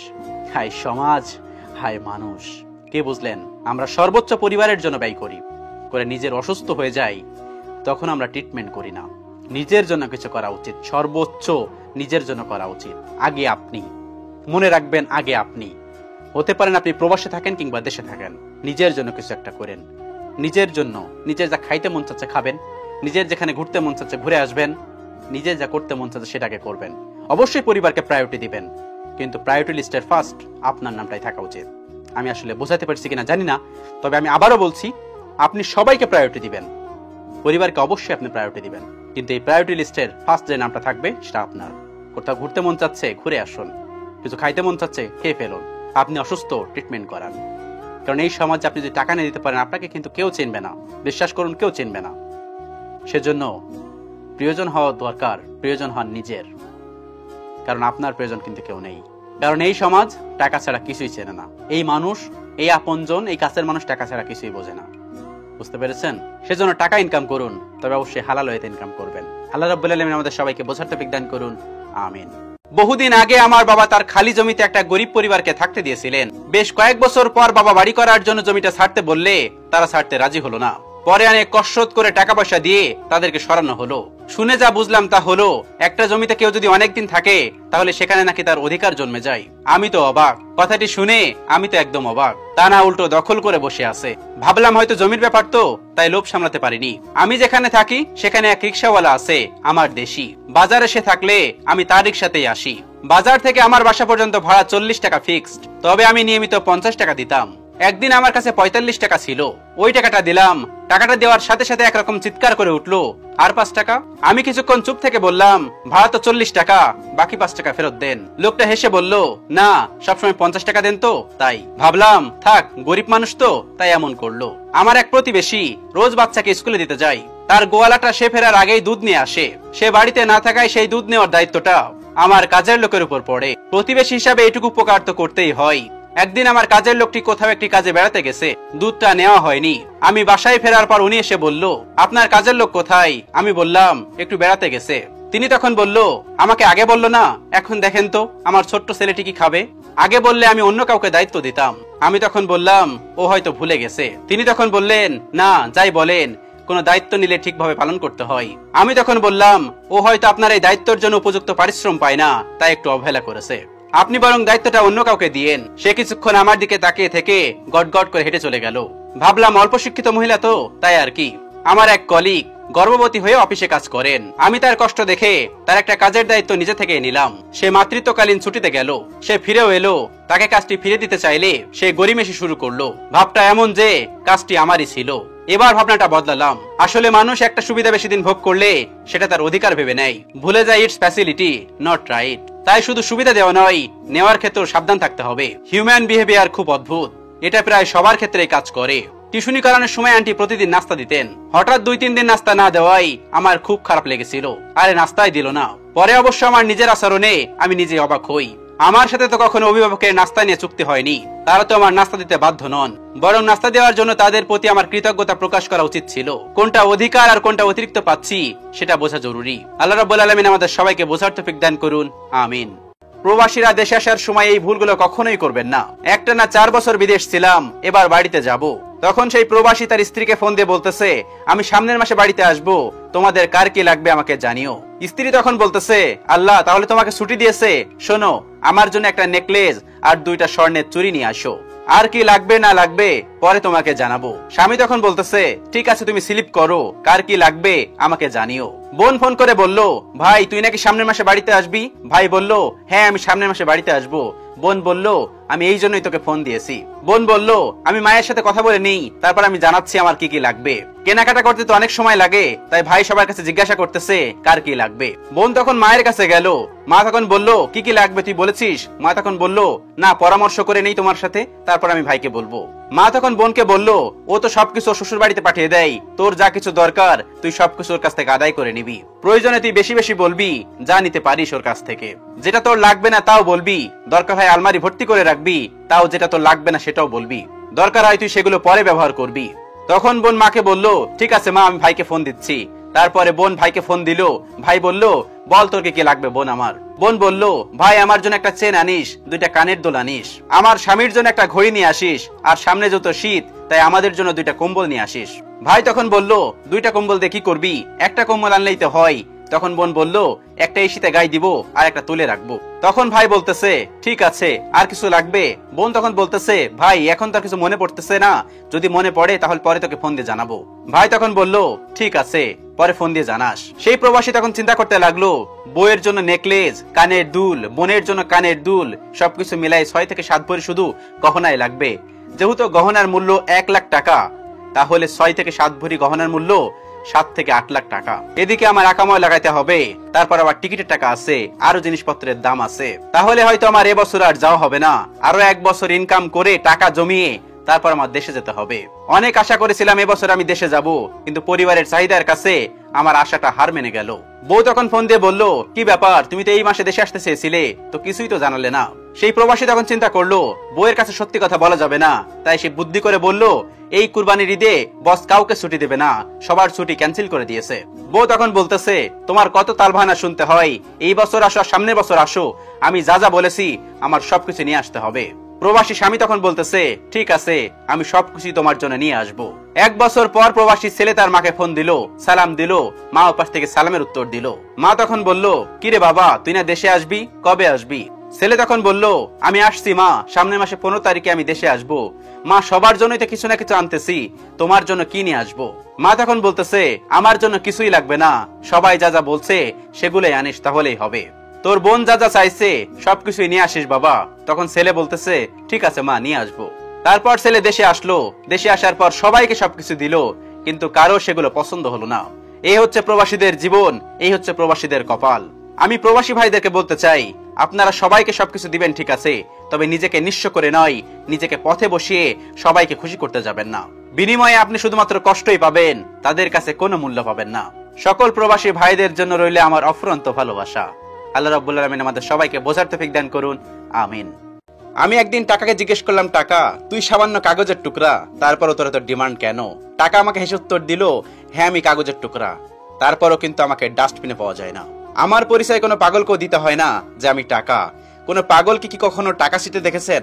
হায় সমাজ, হায় মানুষ। কে বুঝলেন? আমরা সর্বোচ্চ পরিবারের জন্য ব্যয় করি, করে নিজের অসুস্থ হয়ে যাই, তখন আমরা ট্রিটমেন্ট করি না। নিজের জন্য কিছু করা উচিত, সর্বোচ্চ নিজের জন্য করা উচিত। আগে আপনি, মনে রাখবেন আগে আপনি। হতে পারেন আপনি প্রবাসে থাকেন কিংবা দেশে থাকেন, নিজের জন্য কিছু একটা করেন। নিজের জন্য, নিজের যা খাইতে মন চাচ্ছে খাবেন, নিজের যেখানে ঘুরতে মন চাচ্ছে ঘুরে আসবেন, নিজের যা করতে মন চাচ্ছে সেটাকে করবেন। অবশ্যই পরিবারকে প্রায়োরিটি দিবেন, কিন্তু প্রায়োরিটি লিস্টের ফার্স্ট আপনার নামটাই থাকা উচিত। আমি আসলে বোঝাতে পারছি কিনা জানি না, তবে আমি আবারও বলছি, আপনি সবাইকে প্রায়োরিটি দিবেন, পরিবারকে অবশ্যই আপনি প্রায়োরিটি দিবেন, কিন্তু এই প্রায়োরিটি লিস্টের ফার্স্ট যে নামটা থাকবে সেটা আপনার। কোথাও ঘুরতে মন চাচ্ছে ঘুরে আসুন, কিছু খাইতে মন চাচ্ছে খেয়ে ফেলুন, আপনি অসুস্থ ট্রিটমেন্ট করান। কারণ এই সমাজে আপনি যদি টাকা নিয়ে দিতে পারেন, আপনাকে কিন্তু কেউ চিনবে না, বিশ্বাস করুন কেউ চিনবে না। সেজন্য প্রিয়জন হওয়া দরকার, প্রিয়জন হন নিজের, কারণ আপনার প্রয়োজন কিন্তু কেউ নেই। কারণ এই সমাজ টাকা ছাড়া কিছুই চেনে না, এই মানুষ, এই আপনজন, এই কাছের মানুষ টাকা ছাড়া কিছুই বোঝে না। বুঝতে পেরেছেন? সেজন্য টাকা ইনকাম করুন, তবে অবশ্যই হালাল ওয়েতে ইনকাম করবেন। আল্লাহ রাব্বুল আলামিন আমাদের সবাইকে বোঝার তৌফিক দান করুন, আমিন। বহুদিন আগে আমার বাবা তার খালি জমিতে একটা গরিব পরিবারকে থাকতে দিয়েছিলেন। বেশ কয়েক বছর পর বাবা বাড়ি করার জন্য জমিটা ছাড়তে বললে তারা ছাড়তে রাজি হলো না। পরে অনেক কসরত করে টাকা পয়সা দিয়ে তাদেরকে সরানো হলো। শুনে যা বুঝলাম তা হলো, একটা জমিতে কেউ যদি অনেকদিন থাকে তাহলে সেখানে নাকি তার অধিকার জন্মে যায়। আমি তো অবাক, কথাটি শুনে আমি তো একদম অবাক। তা না উল্টো দখল করে বসে আছে। ভাবলাম হয়তো জমির ব্যাপার তো, তাই লোভ সামলাতে পারিনি। আমি যেখানে থাকি সেখানে এক রিক্সাওয়ালা আছে, আমার দেশি। বাজারে সে থাকলে আমি তার রিক্সাতেই আসি। বাজার থেকে আমার বাসা পর্যন্ত ভাড়া 40 টাকা ফিক্সড, তবে আমি নিয়মিত 50 টাকা দিতাম। একদিন আমার কাছে 45 টাকা ছিল, ওই টাকাটা দিলাম। টাকাটা দেওয়ার সাথে সাথে একরকম চিৎকার করে উঠলো, আর 5 টাকা। আমি কিছুক্ষণ চুপ থেকে বললাম, ভাড়া তো 40 টাকা, বাকি 5 টাকা ফেরত দেন। লোকটা হেসে বলল, না সবসময় 50 টাকা দেন তো, তাই। ভাবলাম থাক, গরিব মানুষ তো, তাই এমন করলো। আমার এক প্রতিবেশী রোজ বাচ্চাকে স্কুলে দিতে যায়। তার গোয়ালাটা সে ফেরার আগেই দুধ নিয়ে আসে। সে বাড়িতে না থাকায় সেই দুধ নেওয়ার দায়িত্বটা আমার কাজের লোকের উপর পড়ে। প্রতিবেশী হিসাবে এটুকু উপকার তো করতেই হয়। একদিন আমার কাজের লোকটি কোথাও একটি কাজে বেড়াতে গেছে, দুধটা নেওয়া হয়নি। আমি বাসায় ফেরার পর উনি এসে বলল, আপনার কাজের লোক কোথায়? আমি বললাম একটু বেড়াতে গেছে। তিনি তখন বলল, আমাকে আগে বলল না? এখন দেখেন তো আমার ছোট্ট ছেলেটি কি খাবে। আগে বললে আমি অন্য কাউকে দায়িত্ব দিতাম। আমি তখন বললাম, ও হয়তো ভুলে গেছে। তিনি তখন বললেন, না যাই বলেন, কোনো দায়িত্ব নিলে ঠিকভাবে পালন করতে হয়। আমি তখন বললাম, ও হয়তো আপনার এই দায়িত্বের জন্য উপযুক্ত পারিশ্রম পায় না, তাই একটু অবহেলা করেছে। আপনি বরং দায়িত্বটা অন্য কাউকে দিয়েন। সে কিছুক্ষণ আমার দিকে তাকিয়ে থেকে গটগট করে হেঁটে চলে গেল। ভাবলাম অল্প শিক্ষিত মহিলা তো, তাই আর কি। আমার এক কলিগ গর্ভবতী হয়ে অফিসে কাজ করেন। আমি তার কষ্ট দেখে তার একটা কাজের দায়িত্ব নিজে থেকে নিলাম। সে মাতৃত্বকালীন ছুটিতে গেল, সে ফিরেও এলো। তাকে কাজটি ফিরে দিতে চাইলে সে গড়িমেশি শুরু করলো। ভাবটা এমন যে কাজটি আমারই ছিল। এবার ভাবনাটা বদলালাম। আসলে মানুষ একটা সুবিধা বেশি দিন ভোগ করলে সেটা তার অধিকার ভেবে নেয়, ভুলে যায় ইটস ফ্যাসিলিটি নট রাইট। তাই শুধু সুবিধা দেওয়া নয়, নেওয়ার ক্ষেত্রেও সাবধান থাকতে হবে। হিউম্যান বিহেভিয়ার খুব অদ্ভুত, এটা প্রায় সবার ক্ষেত্রেই কাজ করে। টিউশনি করানোর সময় আন্টি প্রতিদিন নাস্তা দিতেন। হঠাৎ 2-3 দিন নাস্তা না দেওয়াই আমার খুব খারাপ লেগেছিল। আরে নাস্তাই দিল না। পরে অবশ্য আমার নিজের আচরণে আমি নিজে অবাক হই। আমার সাথে তো কখনো অভিভাবকের নাস্তা নিয়ে চুক্তি হয়নি। তারা তো আমার নাস্তা দিতে বাধ্য নন, বরং নাস্তা দেওয়ার জন্য তাদের প্রতি আমার কৃতজ্ঞতা প্রকাশ করা উচিত ছিল। কোনটা অধিকার আর কোনটা অতিরিক্ত পাচ্ছি সেটা বোঝা জরুরি। আল্লাহ রাব্বুল আলামিন আমাদের সবাইকে বোঝার তৌফিক দান করুন, আমিন। প্রবাসীরা দেশে আসার সময় এই ভুলগুলো কখনোই করবেন না। একটানা 4 বছর বিদেশ ছিলাম, এবার বাড়িতে যাব। তখন সেই প্রবাসী তার স্ত্রীকে ফোন দিয়ে বলতেছে, আমি সামনের মাসে বাড়িতে আসবো, তোমাদের কার কি লাগবে আমাকে জানিও। স্ত্রী তখন বলতেছে, আল্লাহ তাহলে তোমাকে ছুটি দিয়েছে। শোনো, আমার জন্য একটা নেকলেস আর 2টা স্বর্ণের চুড়ি নিয়ে আসো। আর কি লাগবে না লাগবে পরে তোমাকে জানাবো। স্বামী তখন বলতেছে, ঠিক আছে তুমি স্লিপ করো, কার কি লাগবে আমাকে জানিও। বোন ফোন করে বলল, ভাই তুই নাকি সামনের মাসে বাড়িতে আসবি? ভাই বলল, হ্যাঁ আমি সামনের মাসে বাড়িতে আসবো। বোন বলল, আমি এই জন্যই তোকে ফোন দিয়েছি। বোন বলল, আমি মায়ের সাথে কথা বলে নেই, তারপর আমি জানাচ্ছি আমার কি কি লাগবে। কেনাকাটা করতে তো অনেক সময় লাগে, তাই ভাই সবার কাছে জিজ্ঞাসা করতেছে কার কি লাগবে। বোন তখন মায়ের কাছে গেল। মা তখন বলল, কি কি লাগবে তুই বলেছিস? মা তখন বলল, না পরামর্শ করে নেই তোমার সাথে, তারপর আমি ভাইকে বলবো। মা তখন বোনকে বলল, ও তো সবকিছু শ্বশুর বাড়িতে পাঠিয়ে দেয়, তোর যা কিছু দরকার তুই সবকিছু ওর কাছ থেকে আদায় করে নিবি। প্রয়োজনে তুই বেশি বেশি বলবি, যা নিতে পারিস ওর কাছ থেকে। যেটা তোর লাগবে না তাও বলবি, দরকার হয় আলমারি ভর্তি করে রাখবি, তাও যেটা তোর লাগবে না সেটাও বলবি। দরকার হয় তুই সেগুলো পরে ব্যবহার করবি। তখন বোন মাকে বলল, ঠিক আছে মা, আমি ভাইকে ফোন দিচ্ছি। তারপরে বোন ভাইকে ফোন দিল। ভাই বলল, বল তোর কি লাগবে বোন আমার। বোন বলল, ভাই আমার জন্য একটা চেন আনিস, 2টা কানের দুল আনিস। আমার স্বামীর জন্য একটা ঘড়ি নিয়ে আসিস, আর সামনে যত শীত তাই আমাদের জন্য 2টা কম্বল নিয়ে আসিস। ভাই তখন বলল, 2টা কম্বল দিয়ে কি করবি? একটা কম্বল আনলেই তো হয়। তখন বোন বলল, একটা এই শীতে গায়ে দিব আর একটা তুলে রাখবো। তখন ভাই বলতেছে, ঠিক আছে, আর কিছু লাগবে? বোন তখন বলতেছে, ভাই এখন তার কিছু মনে পড়তেছে না, যদি মনে পড়ে তাহলে পরে তোকে ফোন দিয়ে জানাবো। ভাই তখন বলল, ঠিক আছে, পরে ফোন দিয়ে জানাস। সেই প্রবাসী তখন চিন্তা করতে লাগলো, বউয়ের জন্য নেকলেস, কানের দুল, বোনের জন্য কানের দুল, সবকিছু মিলাই 6 থেকে 7 ভরি শুধু গহনাই লাগবে। যেহেতু গহনার মূল্য 1 লাখ টাকা, তাহলে 6 থেকে 7 ভরি গহনার মূল্য 7 থেকে 8 লাখ টাকা। এদিকে আমার আকাময় লাগাইতে হবে, তারপর আবার টিকিটের টাকা আছে, আরো জিনিসপত্রের দাম আছে। তাহলে হয়তো আমার এবছর আর যাওয়া হবে না। আরো 1 বছর ইনকাম করে টাকা জমিয়ে তারপর আমার দেশে যেতে হবে। অনেক আশা করেছিলাম এবছর আমি দেশে যাব, কিন্তু পরিবারের চাহিদার কাছে আমার আশাটা হার মেনে গেল। বউ তখন ফোন দিয়ে বলল, কি ব্যাপার, তুমি তো এই মাসে দেশে আসতে চেয়েছিলে, তো কিছুই তো জানালে না। সেই প্রবাসী তখন চিন্তা করলো, বউয়ের কাছে সত্যি কথা বলা যাবে না, তাই সে বুদ্ধি করে বলল, এই কুরবানির ঈদে বস কাউকে ছুটি দেবে না, সবার ছুটি ক্যান্সেল করে দিয়েছে। বউ তখন বলতেছে, তোমার কত তালবাহানা শুনতে হয়, এই বছর আসো আর সামনের বছর আসো, আমি যা যা বলেছি আমার সবকিছু নিয়ে আসতে হবে। প্রবাসী স্বামী তখন বলতেছে, ঠিক আছে, আমি সবকিছু তোমার জন্য নিয়ে আসবো। 1 বছর পর প্রবাসী ছেলে তার মাকে ফোন দিল, সালাম দিল, মা ওপাশ থেকে সালামের উত্তর দিল। মা তখন বলল, কিরে বাবা, তুই না দেশে আসবি, কবে আসবি? ছেলে তখন বলল, আমি আসছি মা, সামনের মাসে 15 তারিখে আমি দেশে আসবো। মা, সবার জন্যই তো কিছু না কিছু আনতেছি, তোমার জন্য কি নিয়ে আসবো? মা তখন বলতেছে, আমার জন্য কিছুই লাগবে না, সবাই যা যা বলছে সেগুলোই আনিস তাহলেই হবে। তোর বোন যা যা চাইছে সবকিছুই নিয়ে আসিস বাবা। তখন ছেলে বলতেছে, ঠিক আছে মা, নিয়ে আসবো। তারপর ছেলে দেশে আসলো। দেশে আসার পর সবাইকে সবকিছু দিল, কিন্তু কারো সেগুলো পছন্দ হলো না। এই হচ্ছে প্রবাসীদের জীবন, এই হচ্ছে প্রবাসীদের কপাল। আমি প্রবাসী ভাইদেরকে বলতে চাই, আপনারা সবাইকে সবকিছু দিবেন ঠিক আছে, তবে নিজেকে নিঃস্ব করে নয়, নিজেকে পথে বসিয়ে সবাইকে খুশি করতে যাবেন না। বিনিময়ে আপনি শুধুমাত্র কষ্টই পাবেন, তাদের কাছে কোনো মূল্য পাবেন না। সকল প্রবাসী ভাইদের জন্য রইলে আমার অফুরন্ত ভালোবাসা। আল্লাহ রাব্বুল আলামিন আমাদের সবাইকে বোঝার তৌফিক দান করুন, আমিন। আমি একদিন টাকাকে জিজ্ঞেস করলাম, টাকা, তুই সামান্য কাগজের টুকরা, তারপরও তোর এত ডিমান্ড কেন? টাকা আমাকে হেসে উত্তর দিল, হ্যাঁ আমি কাগজের টুকরা, তারপরও কিন্তু আমাকে ডাস্টবিনে পাওয়া যায় না। আমার পরিচয় কোনো পাগলকেও দিতে হয় না যে আমি টাকা। কোনো পাগলকে কি কখনো টাকা ছিঁড়তে দেখেছেন?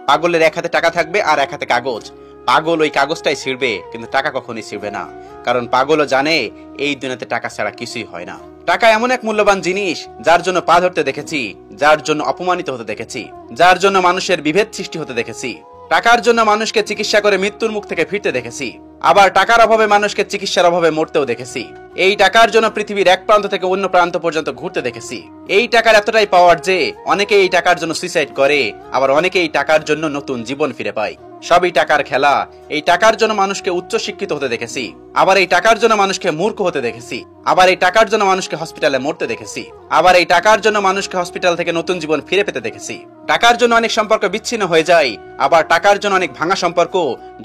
পাগলের এক হাতে টাকা থাকবে আর এক হাতে কাগজ। পাগল ওই কাগজটাই ছিঁড়বে, কিন্তু টাকা কখনোই ছিঁড়বে না, কারণ পাগলও জানে এই দুনিয়াতে টাকা ছাড়া কিছুই হয় না। টাকা এমন এক মূল্যবান জিনিস, যার জন্য পা ধরতে দেখেছি, যার জন্য অপমানিত হতে দেখেছি, যার জন্য মানুষের বিভেদ সৃষ্টি হতে দেখেছি। টাকার জন্য মানুষকে চিকিৎসা করে মৃত্যুর মুখ থেকে ফিরতে দেখেছি, আবার টাকার অভাবে মানুষকে চিকিৎসার অভাবে মরতেও দেখেছি। এই টাকার জন্য পৃথিবীর এক প্রান্ত থেকে অন্য প্রান্ত পর্যন্ত ঘুরতে দেখেছি। এই টাকার এতটাই পাওয়ার যে অনেকে এই টাকার জন্য সুইসাইড করে, আবার অনেকে এই টাকার জন্য নতুন জীবন ফিরে পায়। সবই টাকার খেলা। এই টাকার জন্য মানুষকে উচ্চ শিক্ষিত হতে দেখেছি, আবার এই টাকার জন্য মানুষকে মূর্খ হতে দেখেছি, আবার এই টাকার জন্য মানুষকে হসপিটালে মরতে দেখেছি, আবার এই টাকার জন্য মানুষকে হসপিটাল থেকে নতুন জীবন ফিরে পেতে দেখেছি। টাকার জন্য অনেক সম্পর্ক বিচ্ছিন্ন হয়ে যায়, আবার টাকার জন্য অনেক ভাঙা সম্পর্ক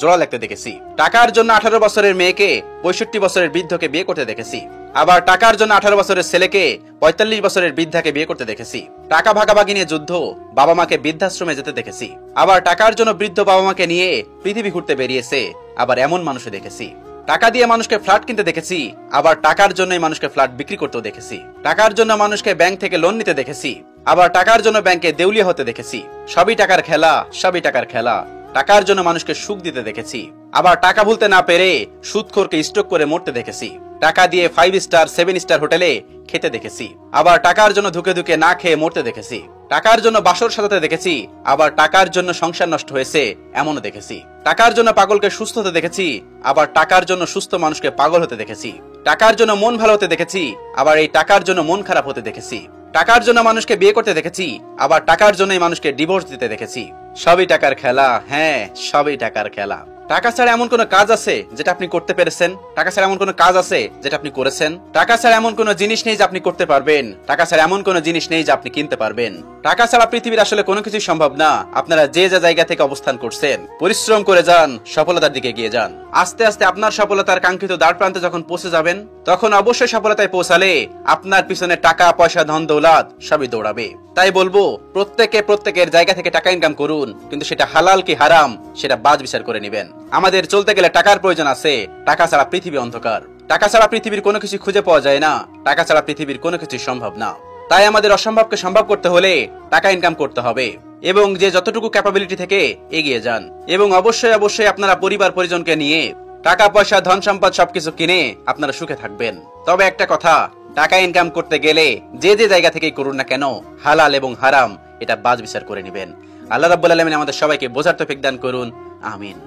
জোড়া লাগতে দেখেছি। টাকার জন্য 18 বছরের মেয়েকে 65 বছরের বৃদ্ধকে বিয়ে করতে দেখেছি, আবার টাকার জন্য 18 বছরের ছেলেকে 45 বছরের বৃদ্ধাকে বিয়ে করতে দেখেছি। টাকা ভাগাভাগি নিয়ে যুদ্ধ, বাবা মাকে বৃদ্ধাশ্রমে যেতে দেখেছি, আবার টাকার জন্য বৃদ্ধ বাবা মাকে নিয়ে পৃথিবী ঘুরতে বেরিয়েছে, আবার এমন মানুষও দেখেছি। টাকা দিয়ে মানুষকে ফ্ল্যাট কিনতে দেখেছি, আবার টাকার জন্যই মানুষকে ফ্ল্যাট বিক্রি করতেও দেখেছি। টাকার জন্য মানুষকে ব্যাংক থেকে লোন নিতে দেখেছি, আবার টাকার জন্য ব্যাংকে দেউলিয়া হতে দেখেছি। সবই টাকার খেলা, সবই টাকার খেলা। টাকার জন্য মানুষকে সুখ দিতে দেখেছি, আবার টাকা ভুলতে না পেরে সুদখোরকে স্ট্রোক করে মরতে দেখেছি। টাকা দিয়ে 5 স্টার 7 স্টার হোটেলে খেতে দেখেছি, আবার টাকার জন্য ধুকে ধুকে না খেয়ে মরতে দেখেছি। টাকার জন্য বাসর সাজাতে দেখেছি, আবার টাকার জন্য সংসার নষ্ট হয়েছে এমনও দেখেছি। টাকার জন্য পাগলকে সুস্থ হতে দেখেছি, আবার টাকার জন্য সুস্থ মানুষকে পাগল হতে দেখেছি। টাকার জন্য মন ভালো হতে দেখেছি, আবার এই টাকার জন্য মন খারাপ হতে দেখেছি। টাকার জন্য মানুষকে বিয়ে করতে দেখেছি, আবার টাকার জন্যই মানুষকে ডিভোর্স দিতে দেখেছি। সবই টাকার খেলা, হ্যাঁ সবই টাকার খেলা। টাকা ছাড়া এমন কোন কাজ আছে যেটা আপনি করতে পেরেছেন? টাকা ছাড়া এমন কোন কাজ আছে যেটা আপনি করেছেন? টাকা ছাড়া এমন কোন জিনিস নেই যে আপনি করতে পারবেন। টাকা ছাড়া এমন কোন জিনিস নেই যে আপনি কিনতে পারবেন। টাকা ছাড়া পৃথিবীর আসলে কোনো কিছুই সম্ভব না। আপনারা যে যে জায়গা থেকে অবস্থান করছেন, পরিশ্রম করে যান, সফলতার দিকে এগিয়ে যান। আস্তে আস্তে আপনার সফলতার কাঙ্ক্ষিত দ্বার প্রান্তে যখন পৌঁছে যাবেন, তখন অবশ্যই সফলতায় পৌঁছালে আপনার পিছনে টাকা পয়সা ধন দৌলত সবই দৌড়াবে। তাই বলবো, প্রত্যেকের জায়গা থেকে টাকা ইনকাম করুন, কিন্তু সেটা হালাল কি হারাম সেটা বাজ বিচার করে নেবেন। আমাদের চলতে গেলে টাকার প্রয়োজন আছে। টাকা ছাড়া পৃথিবী অন্ধকার। টাকা ছাড়া পৃথিবীর কোনো কিছু খুঁজে পাওয়া যায় না। টাকা ছাড়া পৃথিবীর কোনো কিছু সম্ভব না। তাই আমাদের অসম্ভবকে সম্ভব করতে হলে টাকা ইনকাম করতে হবে, এবং যে যতটুকু ক্যাপাবিলিটি থেকে এগিয়ে যান। এবং অবশ্যই আপনারা পরিবার পরিজনকে নিয়ে টাকা পয়সা ধন সম্পদ সবকিছু কিনে আপনারা সুখে থাকবেন। তবে একটা কথা, টাকা ইনকাম করতে গেলে যে যে জায়গা থেকেই করুন না কেন, হালাল এবং হারাম এটা বাজ বিচার করে নেবেন। আল্লাহ রাব্বুল আলামিন আমাদের সবাইকে বোঝার তৌফিক দান করুন, আমিন।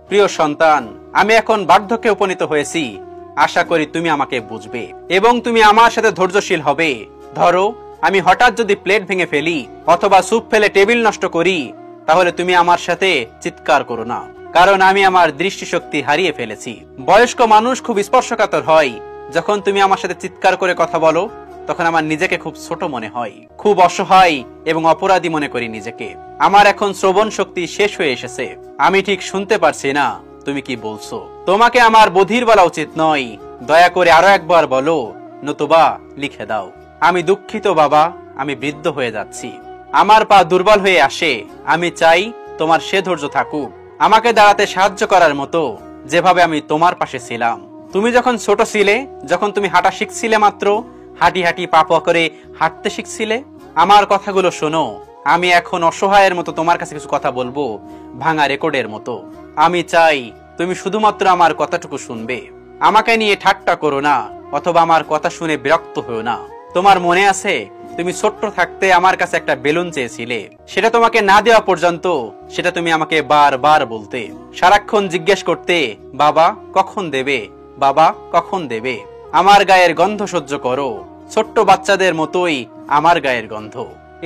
প্রিয় সন্তান, আমি এখন বার্ধক্যে উপনীত হয়েছি। আশা করি তুমি আমাকে বুঝবে এবং তুমি আমার সাথে ধৈর্যশীল হবে। ধরো, আমি হঠাৎ যদি প্লেট ভেঙে ফেলি অথবা স্যুপ ফেলে টেবিল নষ্ট করি, তাহলে তুমি আমার সাথে চিৎকার করো না, কারণ আমি আমার দৃষ্টিশক্তি হারিয়ে ফেলেছি। বয়স্ক মানুষ খুব স্পর্শকাতর হয়। যখন তুমি আমার সাথে চিৎকার করে কথা বলো, তখন আমার নিজেকে খুব ছোট মনে হয়, খুব অসহায় এবং অপরাধী মনে করি নিজেকে। আমার এখন শ্রবণ শক্তি শেষ হয়ে এসেছে। আমি ঠিক শুনতে পারছি না তুমি কি বলছো। তোমাকে আমার বধির বলা উচিত নয়। দয়া করে আরো একবার বলো, নতুবা লিখে দাও। আমি দুঃখিত বাবা, আমি বৃদ্ধ হয়ে যাচ্ছি। আমার পা দুর্বল হয়ে আসে। আমি চাই তোমার সে ধৈর্য থাকুক। আমাকে দাঁড়াতে সাহায্য করার মতো, যেভাবে আমি তোমার পাশে ছিলাম। তুমি যখন ছোট ছিলে, যখন তুমি হাঁটা শিখছিলে, মাত্র হাঁটি হাঁটি পা পা করে হাঁটতে শিখছিলে, আমার কথাগুলো শোনো। আমি এখন অসহায়ের মতো তোমার কাছে কিছু কথা বলবো, ভাঙা রেকর্ডের মতো। আমি চাই তুমি শুধুমাত্র আমার কথাটুকু শুনবে। আমাকে নিয়ে ঠাট্টা করো না, অথবা আমার কথা শুনে বিরক্ত হও না। তোমার মনে আছে, তুমি ছোট্ট থাকতে আমার কাছে একটা বেলুন চেয়েছিলে। সেটা তোমাকে না দেওয়া পর্যন্ত সেটা তুমি আমাকে বারবার বলতে, সারাক্ষণ জিজ্ঞেস করতে, বাবা কখন দেবে, বাবা কখন দেবে। আমার গায়ের গন্ধ সহ্য করো, ছোট্ট বাচ্চাদের মতোই আমার গায়ের গন্ধ।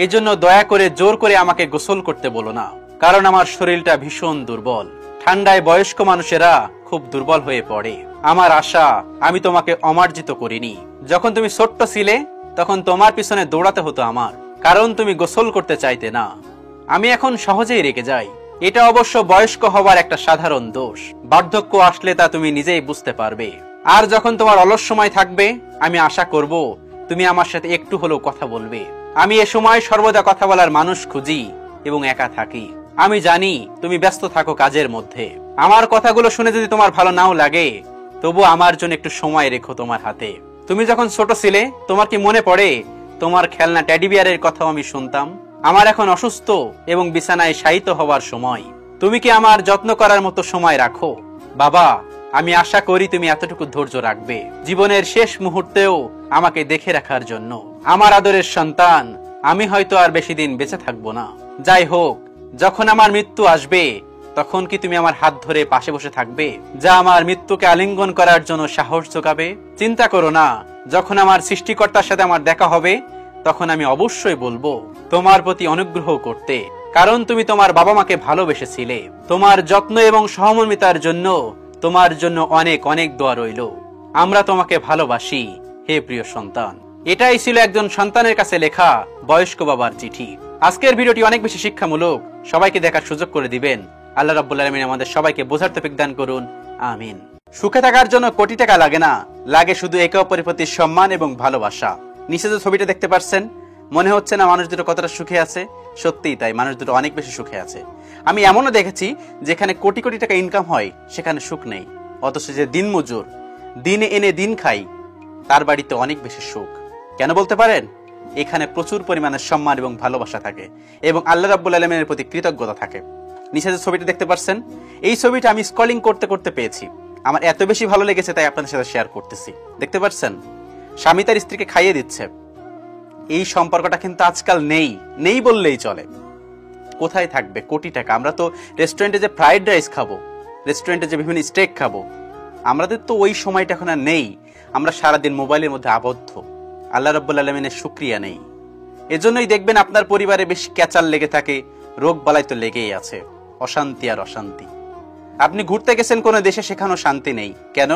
এজন্য দয়া করে জোর করে আমাকে গোসল করতে বলো না, কারণ আমার শরীরটা ভীষণ দুর্বল। ঠান্ডায় বয়স্ক মানুষেরা খুব দুর্বল হয়ে পড়ে। আমার আশা আমি তোমাকে অমার্জিত করিনি। যখন তুমি ছোট্ট ছিলে, তখন তোমার পিছনে দৌড়াতে হতো আমার, কারণ তুমি গোসল করতে চাইতে না। আমি এখন সহজেই রেগে যাই। এটা অবশ্য বয়স্ক হবার একটা সাধারণ দোষ। বার্ধক্য আসলে তা তুমি নিজেই বুঝতে পারবে। আর যখন তোমার অলস সময় থাকবে, আমি আশা করব তুমি আমার সাথে একটু হলেও কথা বলবে। আমি এ সময় সর্বদা কথা বলার মানুষ খুঁজি এবং একা থাকি। আমি জানি তুমি ব্যস্ত থাকো কাজের মধ্যে। আমার কথাগুলো শুনে যদি তোমার ভালো নাও লাগে, তবু আমার জন্য একটু সময় রেখো তোমার হাতে। তুমি যখন ছোট ছিলে, তোমার কি মনে পড়ে তোমার খেলনা টেডি বিয়ারের কথাও আমি শুনতাম? আমার এখন অসুস্থ এবং বিছানায় শায়িত হওয়ার সময়। তুমি কি আমার যত্ন করার মতো সময় রাখো? বাবা, আমি আশা করি তুমি এতটুকু ধৈর্য রাখবে, জীবনের শেষ মুহূর্তেও আমাকে দেখে রাখার জন্য। আমার আদরের সন্তান, আমি হয়তো আর বেশি দিন বেঁচে থাকবো না। যাই হোক, যখন আমার মৃত্যু আসবে, তখন কি তুমি আমার হাত ধরে পাশে বসে থাকবে, যা আমার মৃত্যুকে আলিঙ্গন করার জন্য সাহস যোগাবে? চিন্তা করো না, যখন আমার সৃষ্টিকর্তার সাথে আমার দেখা হবে, তখন আমি অবশ্যই বলবো তোমার প্রতি অনুগ্রহ করতে, কারণ তুমি তোমার বাবা মাকে ভালোবেসেছিলে। তোমার যত্ন এবং সহমর্মিতার জন্য তোমার জন্য অনেক অনেক দোয়া রইল। আমরা তোমাকে ভালোবাসি হে প্রিয় সন্তান। এটাই ছিল একজন সন্তানের কাছে লেখা বয়স্ক বাবার চিঠি। আজকের ভিডিওটি অনেক বেশি শিক্ষামূলক, সবাইকে দেখার সুযোগ করে দিবেন। আল্লাহ রাব্বুল আলামিন আমাদের সবাইকে বোঝার তৌফিক দান করুন, আমিন। সুখে থাকার জন্য কোটি টাকা লাগে না, লাগে শুধু একে অপরের প্রতি সম্মান এবং ভালোবাসা। নিচে যে ছবিটা দেখতে পাচ্ছেন, মনে হচ্ছে না মানুষ দুটো কতটা সুখে আছে? সত্যিই তাই, মানুষ দুটো অনেক বেশি সুখে আছে। আমি এমনও দেখেছি যেখানে কোটি কোটি টাকা ইনকাম হয়, সেখানে সুখ নেই। অথচ যে দিনমজুর, দিনে এনে দিন খাই, তার বাড়িতে অনেক বেশি সুখ। কেন বলতে পারেন? এখানে প্রচুর পরিমাণে সম্মান এবং ভালোবাসা থাকে, এবং আল্লাহ রাব্বুল আলামিনের প্রতি কৃতজ্ঞতা থাকে। নিচে যে ছবিটা দেখতে পাচ্ছেন, এই ছবিটা আমি স্ক্রলিং করতে করতে পেয়েছি। আমার এত বেশি ভালো লেগেছে, তাই আপনাদের সাথে শেয়ার করতেছি। দেখতে পাচ্ছেন, স্বামী তার স্ত্রীকে খাইয়ে দিচ্ছে। এই সম্পর্কটা কিন্তু আজকাল নেই, নেই বললেই চলে। কোথায় থাকবে কোটি টাকা? আমরা তো রেস্টুরেন্টে যে ফ্রাইড রাইস খাবো, রেস্টুরেন্টে যে বিভিন্ন স্টেক খাবো, আমাদের তো ওই সময়টা এখন আর নেই। আমরা সারাদিন মোবাইলের মধ্যে আবদ্ধ। আল্লাহ রাব্বুল আলামিনের শুকরিয়া নেই। এজন্যই দেখবেন আপনার পরিবারে বেশ ক্যাচাল লেগে থাকে, রোগ বালাই তো লেগেই আছে, অশান্তি আর অশান্তি। আপনি ঘুরতে গেছেন কোনো দেশে, সেখানেও শান্তি নেই। কেন?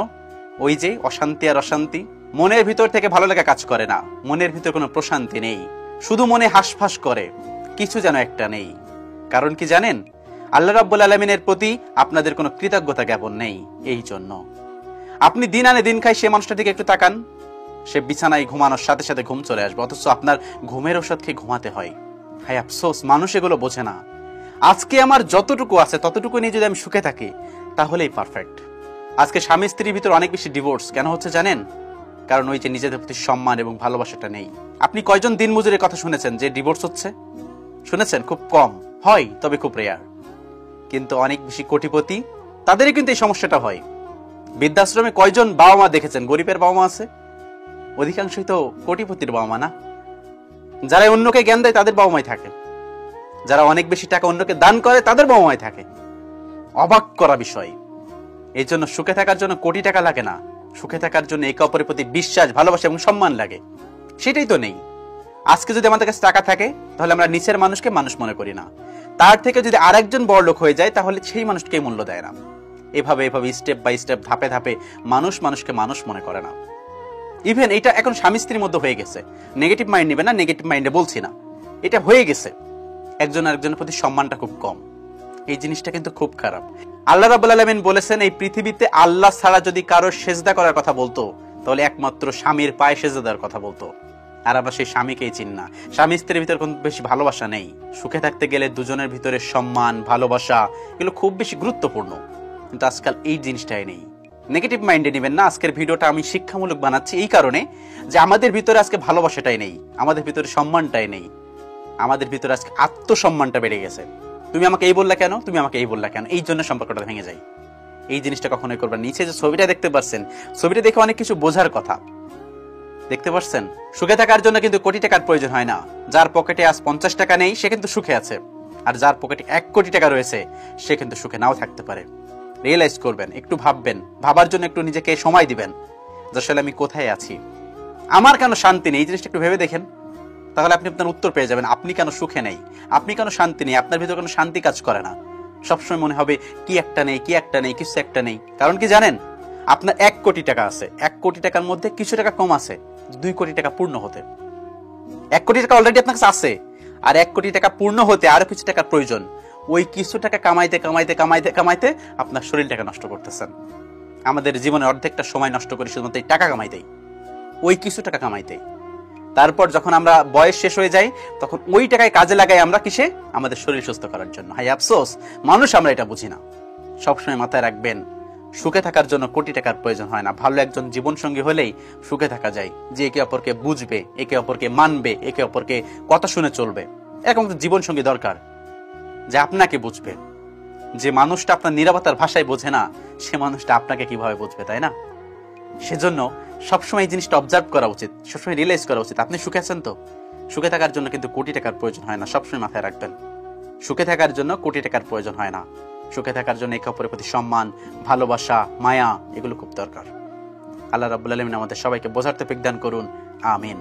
ওই যে অশান্তি আর অশান্তি। মনের ভিতর থেকে ভালো লাগা কাজ করে না, মনের ভিতর কোনো প্রশান্তি নেই, শুধু মনে হাঁসফাঁস করে, কিছু যেন একটা নেই। কারণ কি জানেন? আল্লাহ রাব্বুল আলামিনের প্রতি আপনাদের কোনো কৃতজ্ঞতা জ্ঞাপন নেই। এই জন্য আপনি দিন আনে দিন খাই সে মানুষটার দিকে একটু তাকান, সে বিছানায় ঘুমানোর সাথে সাথে ঘুম চলে আসবে, অথচ আপনার ঘুমের ওষুধ খেয়ে ঘুমাতে হয়। হায় আফসোস, মানুষ এগুলো বোঝে না। আজকে আমার যতটুকু আছে ততটুকু নিয়ে যদি আমি সুখে থাকি, তাহলেই পারফেক্ট। আজকে স্বামী স্ত্রীর ভিতর অনেক বেশি ডিভোর্স কেন হচ্ছে জানেন? কারণ ওই যে নিজেদের প্রতি সম্মান এবং ভালোবাসাটা নেই। আপনি কয়জন দিনমজুরের কথা শুনেছেন যে ডিভোর্স হচ্ছে? শুনেছেন? খুব কম হয়, তবে খুব রেয়ার। কিন্তু অনেক বেশি কোটিপতি, তাদেরই কিন্তু এই সমস্যাটা হয়। বৃদ্ধাশ্রমে কয়জন বাবা মা দেখেছেন গরিবের বাবা মা আছে? অধিকাংশই তো কোটিপতির বাবা মা না। যারা অন্যকে জ্ঞান দেয় তাদের বাবা মাই থাকে, যারা অনেক বেশি টাকা অন্যকে দান করে তাদের বাবা মাই থাকে। অবাক করা বিষয়। এই জন্য সুখে থাকার জন্য কোটি টাকা লাগে না, সুখে থাকার জন্য একে অপরের প্রতি বিশ্বাস, ভালোবাসা এবং সম্মান লাগে। সেটাই তো নেই। আজকে যদি আমাদের কাছে টাকা থাকে, তাহলে আমরা নিচের মানুষকে মানুষ মনে করি না। তার থেকে যদি আরেকজন বড়লোক হয়ে যায়, তাহলে সেই মানুষকে মূল্য দেয় না। এভাবে এভাবে স্টেপ বাই স্টেপ, ধাপে ধাপে মানুষ মানুষকে মানুষ মনে করে না। ইভেন এটা এখন স্বামী স্ত্রীর মধ্যে হয়ে গেছে। নেগেটিভ মাইন্ড নেবে না, নেগেটিভ মাইন্ডে বলছি না, এটা হয়ে গেছে। একজন আরেকজনের প্রতি সম্মানটা খুব কম। এই জিনিসটা কিন্তু খুব খারাপ। আল্লাহ রাব্বুল আলামিন বলেছেন, এই পৃথিবীতে আল্লাহ ছাড়া যদি কারো সেজদা করার কথা বলতো, তাহলে একমাত্র স্বামীর পায়ে সেজদা দেওয়ার কথা বলতো। আর আমরা সেই স্বামীকেই চিনি না। স্বামী স্ত্রীর ভিতরে কোনো বেশি ভালোবাসা নেই। সুখে থাকতে গেলে দুজনের ভিতরে সম্মান, ভালোবাসা এগুলো খুব বেশি গুরুত্বপূর্ণ, কিন্তু আজকাল এই জিনিসটাই নেই। নেগেটিভ মাইন্ডে নেবেন না। আজকের ভিডিওটা আমি শিক্ষামূলক বানাচ্ছি এই কারণে যে আমাদের ভিতরে আজকে ভালোবাসাটাই নেই, আমাদের ভিতরে সম্মানটাই নেই, আমাদের ভিতরে আজকে আত্মসম্মানটা বেড়ে গেছে। তুমি আমাকে এই বললা কেন, তুমি আমাকে এই বললা কেন, এই জন্য সম্পর্কটা ভেঙে যায়। এই জিনিসটা কখনোই করবেন। নিচে যে ছবিটা দেখতে পাচ্ছেন, ছবিটা দেখে অনেক কিছু বোঝার কথা। দেখতে পাচ্ছেন, সুখে থাকার জন্য কিন্তু কোটি টাকার প্রয়োজন হয় না। যার পকেটে আজ 50 টাকা নেই সে কিন্তু সুখে আছে, আর যার পকেটে 1 কোটি টাকা রয়েছে সে কিন্তু সুখে নাও থাকতে পারে। রিয়েলাইজ করবেন, একটু ভাববেন, ভাবার জন্য একটু নিজেকে সময় দিবেন যে আসলে আমি কোথায় আছি, আমার কেন শান্তি নেই। এই জিনিসটা একটু ভেবে দেখেন, তাহলে আপনি আপনার উত্তর পেয়ে যাবেন। আপনি কেন সুখে নেই, আপনি কেন শান্তি নেই, আপনার ভিতরে কোনো শান্তি কাজ করে না। সবসময় মনে হবে কি একটা নেই, কি একটা নেই, কিছু একটা নেই। কারণ কি জানেন, আপনার 1 কোটি টাকা আছে, 1 কোটি টাকার মধ্যে কিছু টাকা কম আছে 2 কোটি টাকা পূর্ণ হতে। 1 কোটি টাকা অলরেডি আপনার কাছে আছে, আর 1 কোটি টাকা পূর্ণ হতে আরো কিছু টাকার প্রয়োজন। ওই কিছু টাকা কামাইতে কামাইতে কামাইতে কামাইতে আপনার শরীরটাকে নষ্ট করতেছেন। আমাদের জীবনে অর্ধেকটা সময় নষ্ট করি শুধুমাত্র এই টাকা কামাইতেই, ওই কিছু টাকা কামাইতেই। তারপর যখন আমরা বয়স শেষ হয়ে যাই তখন ওই টাকায় কাজে লাগাই আমরা কিসে, আমাদের শরীর সুস্থ করার জন্য। হাই আফসোস, মানুষ আমরা এটা বুঝি না। সবসময় মাথায় রাখবেন, সুখে থাকার জন্য কোটি টাকার প্রয়োজন হয় না। ভালো একজন জীবন সঙ্গী হলেই সুখে থাকা যায়, যে একে অপরকে বুঝবে, একে অপরকে মানবে, একে অপরকে কথা শুনে চলবে। এরকম জীবন সঙ্গী দরকার যে আপনাকে বুঝবে। যে মানুষটা আপনার নীরবতার ভাষায় বোঝে না, সে মানুষটা আপনাকে কিভাবে বুঝবে, তাই না? সেজন্য সবসময় এই জিনিসটা অবজার্ভ করা উচিত, সবসময় রিয়েলাইজ করা উচিত। আপনি সুখে আছেন তো? সুখে থাকার জন্য কিন্তু কোটি টাকার প্রয়োজন হয় না, সবসময় মাথায় রাখবেন। সুখে থাকার জন্য কোটি টাকার প্রয়োজন হয় না। সুখে থাকার জন্য একে অপরের প্রতি সম্মান, ভালোবাসা, মায়া এগুলো খুব দরকার। আল্লাহ রাব্বুল আলামিন আমাদের সবাইকে বোঝার তৌফিক দান করুন। আমিন।